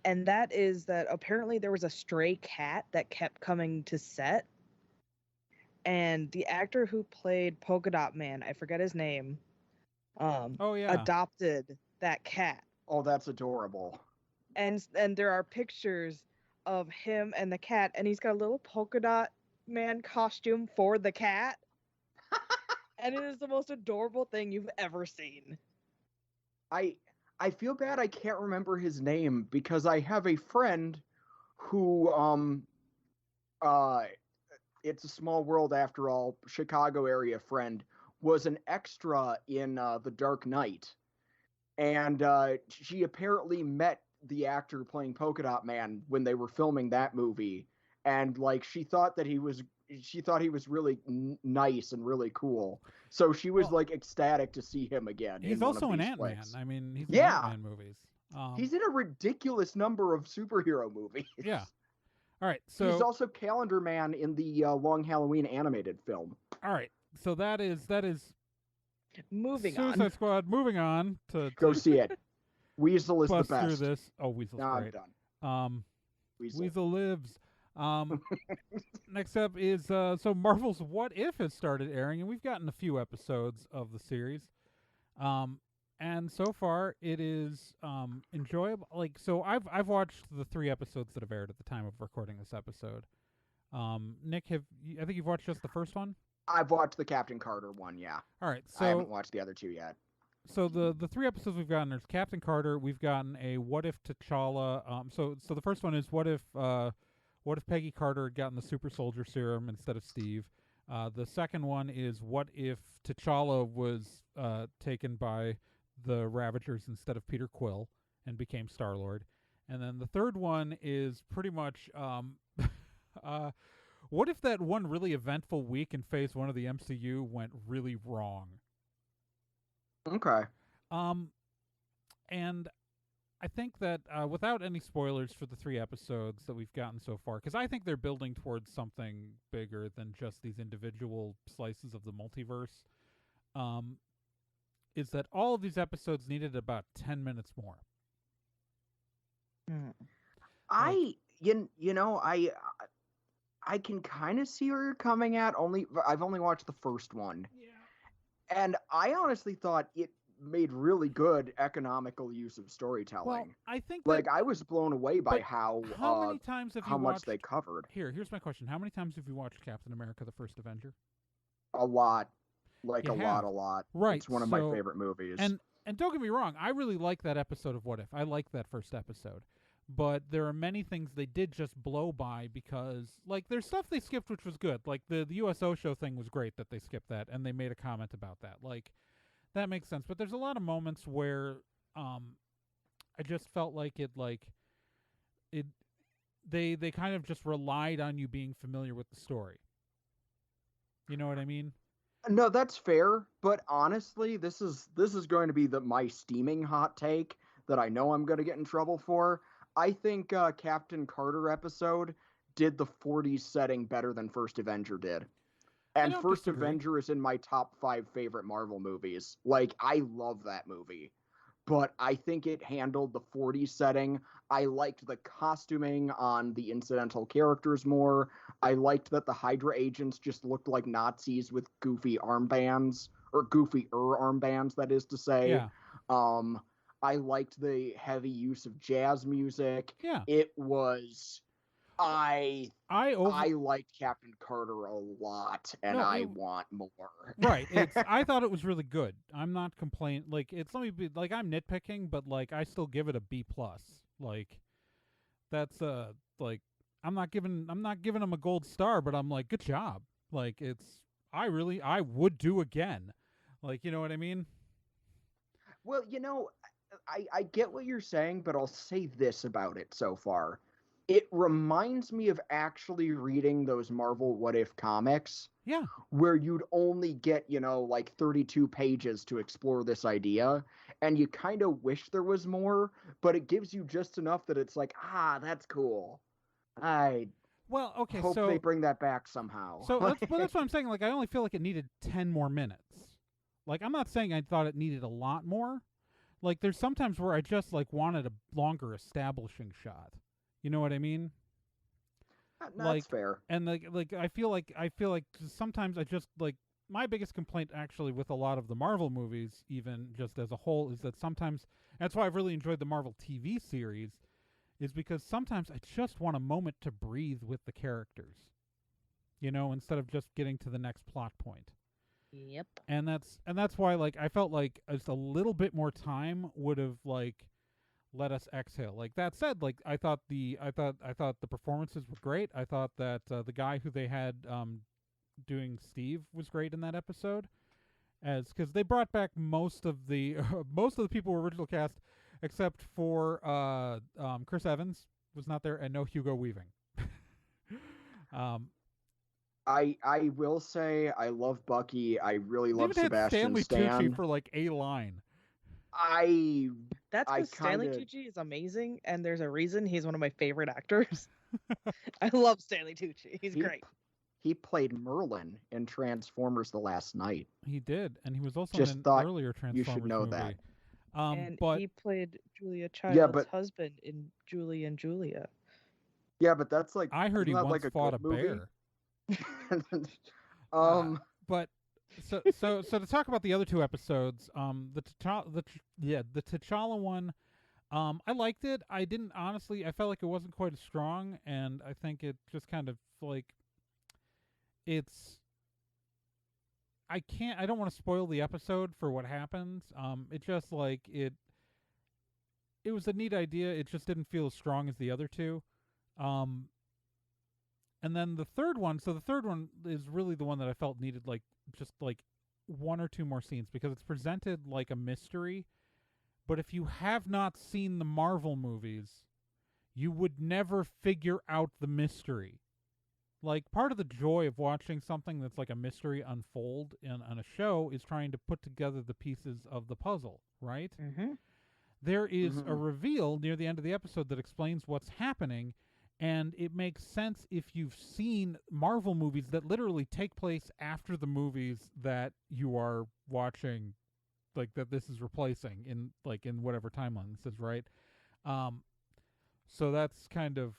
And that is that apparently there was a stray cat that kept coming to set, and the actor who played Polka Dot Man, I forget his name, Oh yeah. adopted that cat. Oh, that's adorable. And there are pictures of him and the cat, and he's got a little polka dot man costume for the cat. And it is the most adorable thing you've ever seen. I feel bad I can't remember his name because I have a friend who it's a small world after all, Chicago area friend, was an extra in The Dark Knight. And she apparently met the actor playing Polka Dot Man when they were filming that movie, and like she thought he was really nice and really cool. So she was like ecstatic to see him again. He's also an Ant-Man. I mean, he's in Ant-Man movies. He's in a ridiculous number of superhero movies. Yeah. All right. So he's also Calendar Man in the Long Halloween animated film. All right. So that is moving on. Suicide Squad. Moving on to go see it. Weasel is the bust best. Through this. Oh, Weasel's great. I'm done. Weasel lives. Next up is so Marvel's What If has started airing, and we've gotten a few episodes of the series. And so far it is enjoyable. Like, so I've watched the 3 episodes that have aired at the time of recording this episode. Nick, I think you've watched just the first one? I've watched the Captain Carter one, yeah. All right, so I haven't watched the other 2 yet. So the 3 episodes we've gotten, there's Captain Carter, we've gotten a What If T'Challa. So the first one is what if Peggy Carter had gotten the super soldier serum instead of Steve. The second one is what if T'Challa was taken by the Ravagers instead of Peter Quill and became Star-Lord. And then the third one is pretty much what if that one really eventful week in Phase 1 of the MCU went really wrong? Okay. And I think that without any spoilers for the 3 episodes that we've gotten so far, because I think they're building towards something bigger than just these individual slices of the multiverse, is that all of these episodes needed about 10 minutes more. I can kind of see where you're coming at. I've only watched the first one. Yeah. And I honestly thought it made really good economical use of storytelling. Well, I think I was blown away by how many times have how much they covered. Here's my question. How many times have you watched Captain America: The First Avenger? A lot. A lot. Right. It's one of my favorite movies. And don't get me wrong, I really like that episode of What If. I like that first episode. But there are many things they did just blow by because, like, there's stuff they skipped which was good. Like, the USO show thing was great that they skipped that, and they made a comment about that. Like, that makes sense. But there's a lot of moments where I just felt like they kind of just relied on you being familiar with the story. You know what I mean? No, that's fair. But honestly, this is going to be my steaming hot take that I know I'm going to get in trouble for. I think Captain Carter episode did the 40s setting better than First Avenger did. And First Avenger is in my top 5 favorite Marvel movies. Like, I love that movie. But I think it handled the 40s setting. I liked the costuming on the incidental characters more. I liked that the Hydra agents just looked like Nazis with goofy armbands. Or goofier armbands, that is to say. Yeah. I liked the heavy use of jazz music. Yeah. It was... I liked Captain Carter a lot, and I want more. Right. I thought it was really good. I'm not complaining. Like, I'm nitpicking, but like I still give it a B+. Like, that's like I'm not giving them a gold star, but I'm like, good job. Like, I would do again. Like, you know what I mean? Well, I get what you're saying, but I'll say this about it so far. It reminds me of actually reading those Marvel What If comics. Yeah. Where you'd only get, like 32 pages to explore this idea, and you kind of wish there was more, but it gives you just enough that it's like, that's cool. I hope they bring that back somehow. So that's what I'm saying. Like, I only feel like it needed 10 more minutes. Like, I'm not saying I thought it needed a lot more. Like, there's sometimes where I just like wanted a longer establishing shot. You know what I mean? That's fair. And like I feel like sometimes I just like, my biggest complaint actually with a lot of the Marvel movies, even just as a whole, is that sometimes, that's why I've really enjoyed the Marvel TV series, is because sometimes I just want a moment to breathe with the characters, instead of just getting to the next plot point. Yep. And that's why, like, I felt like just a little bit more time would have, like, let us exhale. Like, that said, like, I thought the performances were great. I thought that the guy who they had doing Steve was great in that episode, because they brought back most of the people who were original cast, except for Chris Evans was not there, and no Hugo Weaving. I will say I love Bucky. I really love Sebastian Stanley Stan. Tucci for like a line. That's because Stanley Tucci is amazing, and there's a reason he's one of my favorite actors. I love Stanley Tucci. He's great. He played Merlin in Transformers: The Last Night. He did, and he was also in an earlier Transformers you should know movie. That. And but he played Julia Child's husband in Julie and Julia. Yeah, but that's like, I heard he once fought a bear. But so to talk about the other two episodes, the T'Challa one, I liked it. I didn't, honestly, I felt like it wasn't quite as strong, and I think it just kind of like, I don't want to spoil the episode for what happens. It just like it was a neat idea. It just didn't feel as strong as the other two. And then the third one, is really the one that I felt needed like just like one or two more scenes, because it's presented like a mystery. But if you have not seen the Marvel movies, you would never figure out the mystery. Like, part of the joy of watching something that's like a mystery unfold on a show is trying to put together the pieces of the puzzle, right? Mm-hmm. There is a reveal near the end of the episode that explains what's happening, and it makes sense if you've seen Marvel movies that literally take place after the movies that you are watching, like, that this is replacing in whatever timeline this is, right? So that's kind of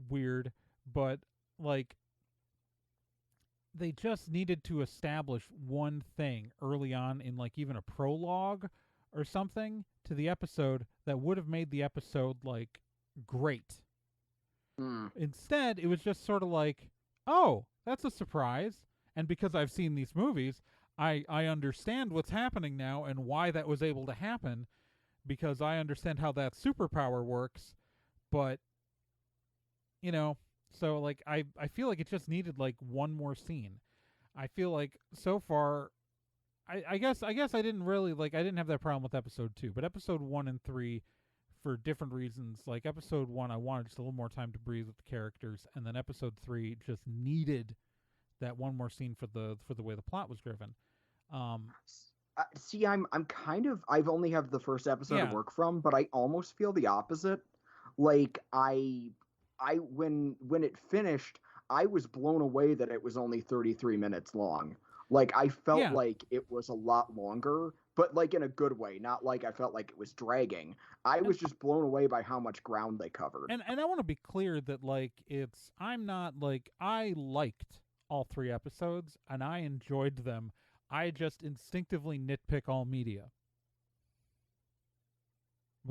weird, but like, they just needed to establish one thing early on in like even a prologue or something to the episode that would have made the episode like great. Instead, it was just sort of like, oh, that's a surprise. And because I've seen these movies, I understand what's happening now and why that was able to happen, because I understand how that superpower works. But, so like I feel like it just needed like one more scene. I feel like so far, I guess I didn't really I didn't have that problem with episode 2, but episode 1 and 3, for different reasons. Like episode 1, I wanted just a little more time to breathe with the characters, and then episode 3 just needed that one more scene for the way the plot was driven. See, I'm kind of, I've only have the first episode to work from, but I almost feel the opposite. Like I when it finished, I was blown away that it was only 33 minutes long. Like, I felt like it was a lot longer, but like in a good way, not like I felt like it was dragging. I was just blown away by how much ground they covered. And I want to be clear that like I'm not like, I liked all 3 episodes and I enjoyed them. I just instinctively nitpick all media.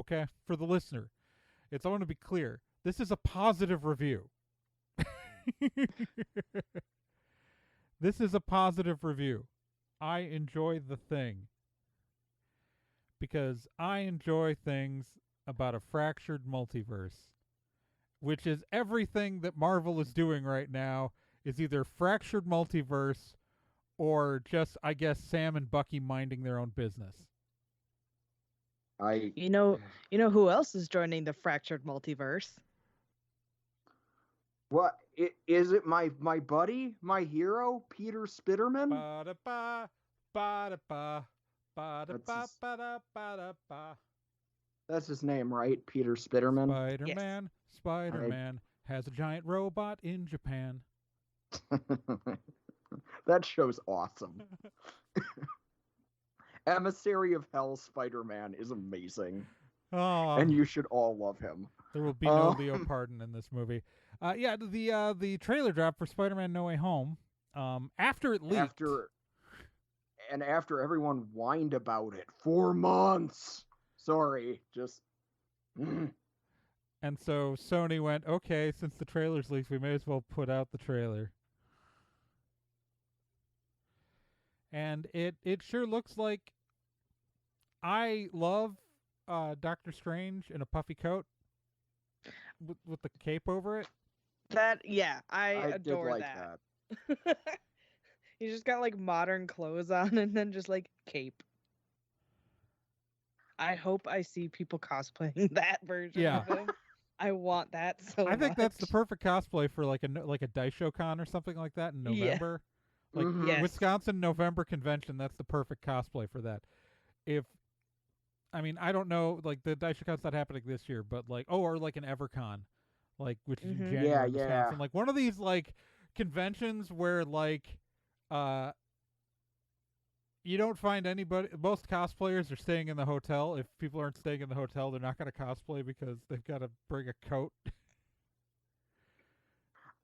Okay? For the listener, I want to be clear. This is a positive review. This is a positive review. I enjoy the thing. Because I enjoy things about a fractured multiverse. Which is everything that Marvel is doing right now, is either fractured multiverse or just, I guess, Sam and Bucky minding their own business. You know who else is joining the fractured multiverse? What is it? My buddy, my hero, Peter Spiderman. Ba-da-ba, ba-da-ba, ba-da-ba, ba-da-ba-da-ba. That's his name, right? Peter Spiderman. Spider-Man, yes. Spider-Man has a giant robot in Japan. That show's awesome. Emissary of Hell Spider-Man is amazing. Oh, and you should all love him. There will be no Leo Pardon in this movie. Yeah, the trailer dropped for Spider-Man No Way Home. After it leaked. After everyone whined about it. 4 months. Sorry, just... And so Sony went, okay, since the trailer's leaked, we may as well put out the trailer. And it sure looks like I love Doctor Strange in a puffy coat with the cape over it. I adore that. He's just got like modern clothes on and then just like cape. I hope I see people cosplaying that version of him. I want that so much. I think that's the perfect cosplay for like a Daisho Con or something like that in November. Yeah. Like Wisconsin November convention, that's the perfect cosplay for that. I don't know, like the Daisho Con's not happening this year, but like or like an EverCon, like which is in January in Wisconsin. Like one of these like conventions where like you don't find anybody. Most cosplayers are staying in the hotel. If people aren't staying in the hotel, they're not going to cosplay because they've got to bring a coat.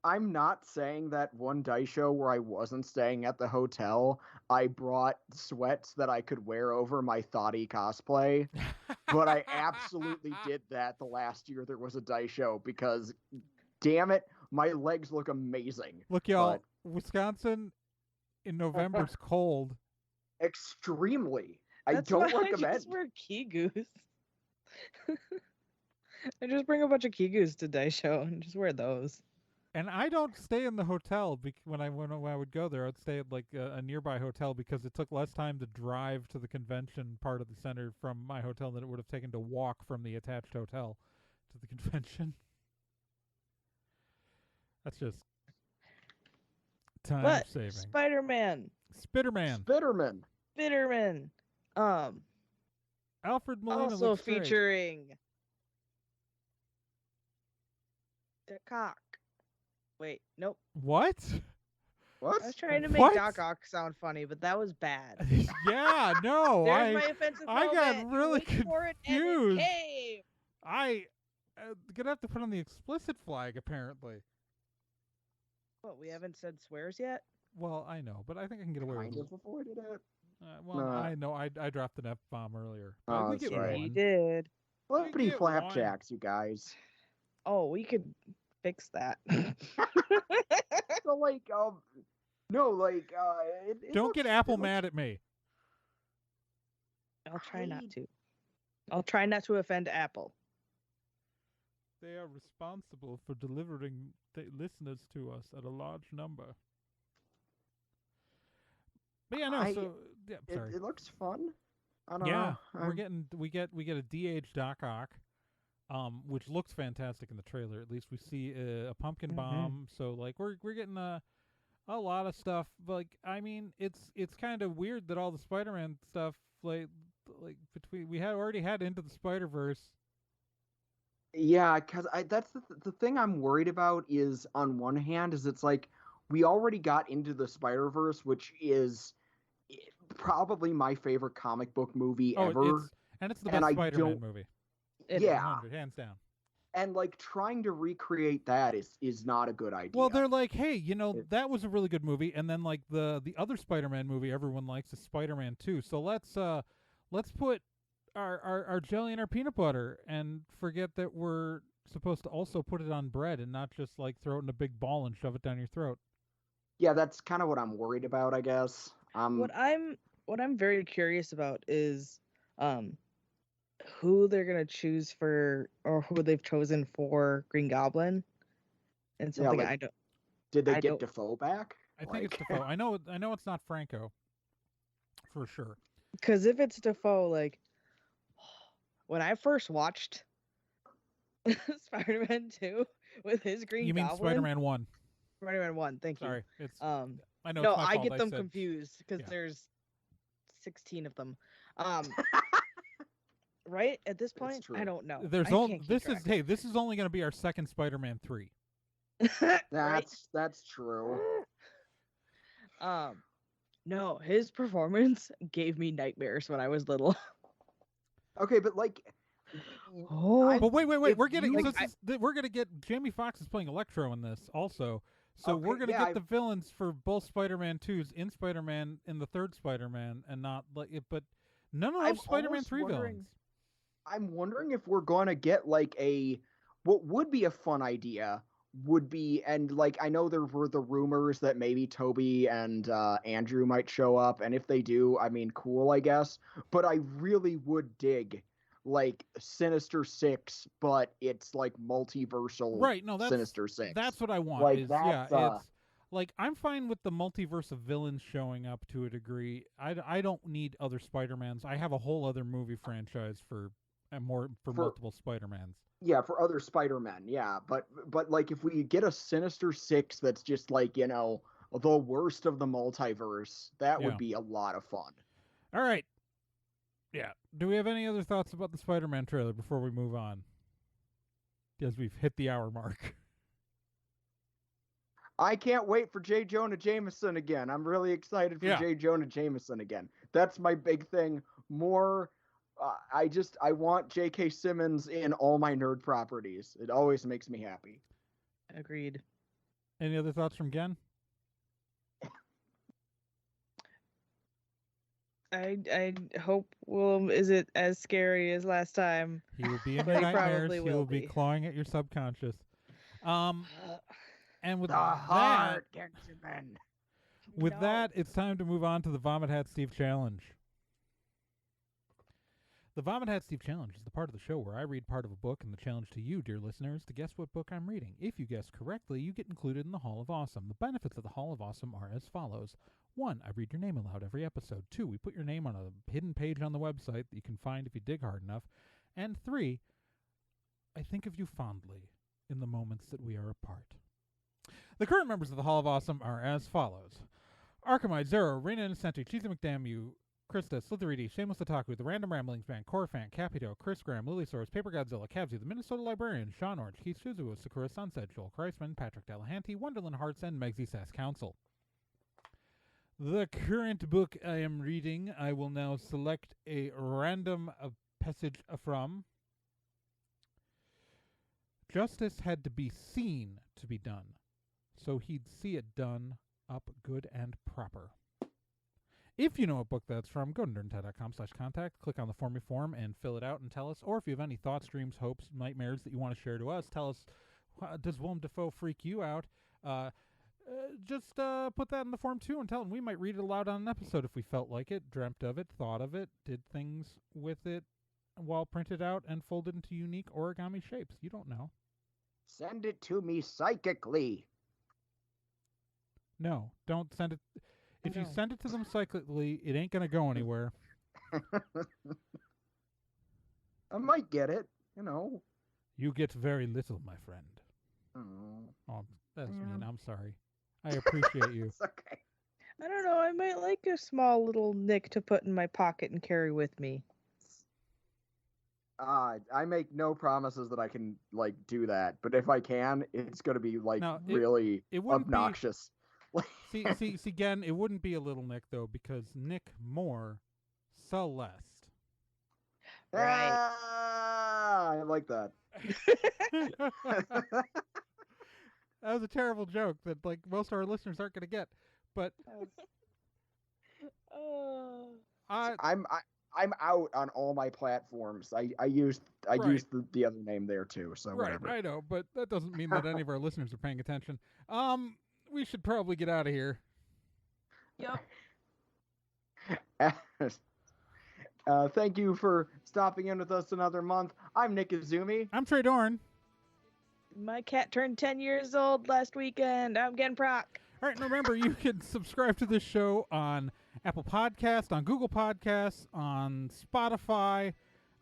I'm not saying that one Daisho where I wasn't staying at the hotel, I brought sweats that I could wear over my thoughty cosplay. But I absolutely did that the last year there was a Daisho because, damn it, my legs look amazing. Look, y'all, Wisconsin in November's cold. Extremely. That's I don't why recommend. I just wear Kigus. I just bring a bunch of Kigus to Daisho and just wear those. And I don't stay in the hotel when I would go there. I'd stay at like a nearby hotel because it took less time to drive to the convention part of the center from my hotel than it would have taken to walk from the attached hotel to the convention. That's just time saving. Spider-Man. Spiderman. Alfred Molina also featuring the cock. Wait, nope. What? What? I was trying to make Doc Ock sound funny, but that was bad. Yeah, no. There's my offensive moment. I got really confused. I'm gonna have to put on the explicit flag, apparently. What, we haven't said swears yet? Well, I know, but I think I can get away with it. Kind of avoided it. I know. I dropped an F-bomb earlier. Oh, that's right. You did. Flippity flapjacks, you guys. Oh, we could fix that. So, like, no, like, don't get Apple mad at me. I'll try not to. I'll try not to offend Apple. They are responsible for delivering listeners to us at a large number. But yeah, no. Sorry. It looks fun. I don't know. We get a DH Doc Ock, which looks fantastic in the trailer. At least we see a pumpkin bomb. So like we're getting a lot of stuff. Like I mean, it's kind of weird that all the Spider-Man stuff like between we had already had Into the Spider-Verse. Yeah, because that's the thing I'm worried about is on one hand is it's like we already got Into the Spider-Verse, which is probably my favorite comic book movie ever. It's the best Spider-Man movie. Yeah, hands down. And like trying to recreate that is not a good idea. Well, they're like, hey, that was a really good movie, and then like the other Spider-Man movie everyone likes is Spider-Man 2. So let's put our jelly and our peanut butter and forget that we're supposed to also put it on bread and not just like throw it in a big ball and shove it down your throat. Yeah, that's kind of what I'm worried about, I guess. What I'm very curious about is who they're gonna choose for, or who they've chosen for Green Goblin, and something I don't. Did they get Defoe back? I think it's Defoe. I know it's not Franco, for sure. Because if it's Defoe, like, when I first watched Spider-Man 2 with his Green You mean Goblin. Spider-Man 1? Spider-Man 1. Thank you. Sorry, it's. I know no, it's my I fault. get them said, confused because there's 16 of them. Right at this point, I don't know. There's only this is only going to be our second Spider-Man 3. That's true. No, his performance gave me nightmares when I was little. Okay, but like, but wait, we're getting we're gonna get Jamie Foxx is playing Electro in this also, so we're gonna get the villains for both Spider-Man 2s in Spider-Man in the third Spider-Man, and not like it, but none of those Spider-Man 3 villains. I'm wondering if we're gonna get like what would be a fun idea would be, and like I know there were the rumors that maybe Toby and Andrew might show up, and if they do, I mean, cool, I guess. But I really would dig like Sinister Six, but it's like multiversal. Right? No, that's Sinister Six. That's what I want. Like it's like I'm fine with the multiverse of villains showing up to a degree. I don't need other Spider-Mans. I have a whole other movie franchise for multiple Spider-Mans. Yeah, for other Spider-Men, yeah. But like if we get a Sinister Six that's just like, you know, the worst of the multiverse, that would be a lot of fun. All right. Yeah. Do we have any other thoughts about the Spider-Man trailer before we move on? Because we've hit the hour mark. I can't wait for J. Jonah Jameson again. I'm really excited for J. Jonah Jameson again. That's my big thing. More... I want J.K. Simmons in all my nerd properties. It always makes me happy. Agreed. Any other thoughts from Gen? I hope Willem isn't as scary as last time. He will be in your nightmares. He will be clawing at your subconscious. And with that, it's time to move on to the Vomit Hat Steve Challenge. The Vomit Hat Steve Challenge is the part of the show where I read part of a book and the challenge to you, dear listeners, to guess what book I'm reading. If you guess correctly, you get included in the Hall of Awesome. The benefits of the Hall of Awesome are as follows. 1, I read your name aloud every episode. 2, we put your name on a hidden page on the website that you can find if you dig hard enough. And 3, I think of you fondly in the moments that we are apart. The current members of the Hall of Awesome are as follows. Archimide, Zero, Reina Innocenti, Cheesy McDamn, Krista, Slithery, Shameless Otaku, The Random Ramblings Band, Corfant, Capito, Chris Graham, Lilysaurus, Paper Godzilla, Cabsy, The Minnesota Librarian, Sean Orange, Keith Suzuo, Sakura Sunset, Joel Kreisman, Patrick Delahanty, Wonderland Hearts, and Megsy Sass Council. The current book I am reading, I will now select a random passage from. Justice had to be seen to be done, so he'd see it done up good and proper. If you know what book that's from, go to nerdandtie.com/contact, click on the Form Me form, and fill it out and tell us. Or if you have any thoughts, dreams, hopes, nightmares that you want to share to us, tell us, does Willem Dafoe freak you out? Just put that in the form too and tell them. We might read it aloud on an episode if we felt like it, dreamt of it, thought of it, did things with it while printed out and folded into unique origami shapes. You don't know. Send it to me psychically. No, don't send it. If you send it to them cyclically, it ain't going to go anywhere. I might get it, you know. You get very little, my friend. Oh, that's mean. I'm sorry. I appreciate you. It's okay. I don't know. I might like a small little nick to put in my pocket and carry with me. I make no promises that I can, like, do that. But if I can, it's going to be, like, really obnoxious. See, again, it wouldn't be a little Nick, though, because Nick more, Celeste. Right. I like that. That was a terrible joke that, like, most of our listeners aren't going to get. But I'm out on all my platforms. I used the other name there too. So whatever. I know, but that doesn't mean that any of our listeners are paying attention. We should probably get out of here. Yep. Thank you for stopping in with us another month. I'm Nick Izumi. I'm Trey Dorn. My cat turned 10 years old last weekend. I'm getting proc. All right, and remember, you can subscribe to this show on Apple Podcasts, on Google Podcasts, on Spotify,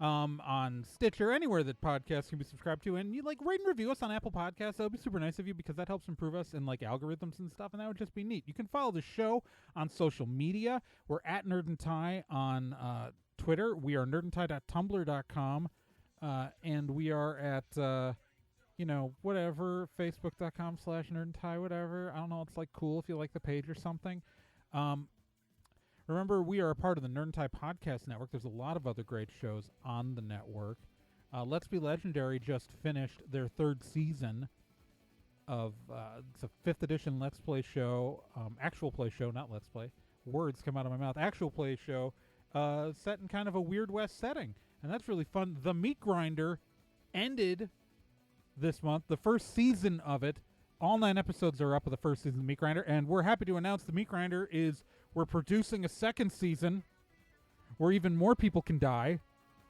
on Stitcher, anywhere that podcasts can be subscribed to, and you rate and review us on Apple Podcasts. That would be super nice of you because that helps improve us in algorithms and stuff, and that would just be neat. You can follow the show on social media. We're at Nerd and Tie on Twitter. We are nerdandtie.tumblr.com, and we are at whatever, facebook.com/nerdandtie, whatever. I don't know, it's cool if you like the page or something. Remember, we are a part of the Nerd and Tie Podcast Network. There's a lot of other great shows on the network. Let's Be Legendary just finished their 3rd season of it's a 5th edition Let's Play show, actual play show, not Let's Play. Words come out of my mouth. Actual play show set in kind of a Weird West setting, and that's really fun. The Meat Grinder ended this month, the 1st season of it. All 9 episodes are up of the 1st season of The Meat Grinder, and we're happy to announce The Meat Grinder we're producing a 2nd season where even more people can die.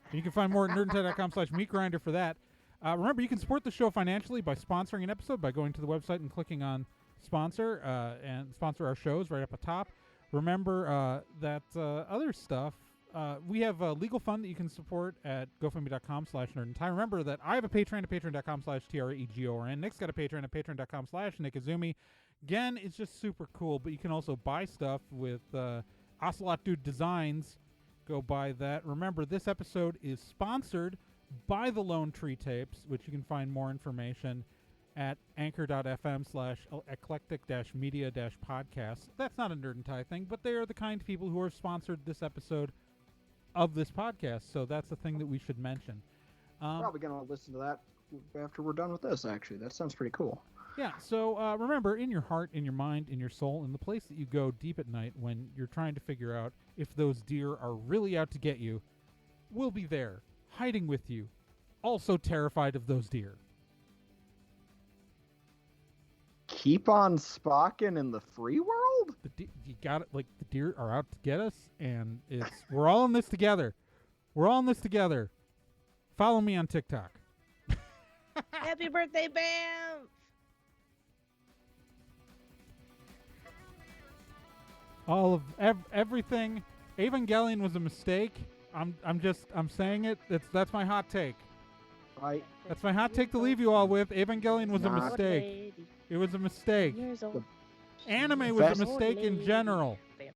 And you can find more at nerdandtie.com/meatgrinder for that. Remember, you can support the show financially by sponsoring an episode by going to the website and clicking on sponsor and sponsor our shows right up at top. Remember that other stuff. We have a legal fund that you can support at gofundme.com/nerdandtie. Remember that I have a Patreon at patreon.com/TREGORN. Nick's got a Patreon at patreon.com/NickIzumi. Again, it's just super cool, but you can also buy stuff with Ocelot Dude Designs. Go buy that. Remember, this episode is sponsored by the Lone Tree Tapes, which you can find more information at anchor.fm/eclectic-media-podcast. That's not a Nerd and Tie thing, but they are the kind people who are sponsored this episode of this podcast, so that's the thing that we should mention. Probably going to listen to that after we're done with this, actually. That sounds pretty cool. Yeah, so remember, in your heart, in your mind, in your soul, in the place that you go deep at night when you're trying to figure out if those deer are really out to get you, we'll be there, hiding with you, also terrified of those deer. Keep on spocking in the free world? You got it. The deer are out to get us, and we're all in this together. We're all in this together. Follow me on TikTok. Happy birthday, Bam! All of everything. Evangelion was a mistake. I'm saying it. That's my hot take. Right. That's my hot take to leave you all with. Evangelion was a mistake. It was a mistake. Anime was a mistake in general.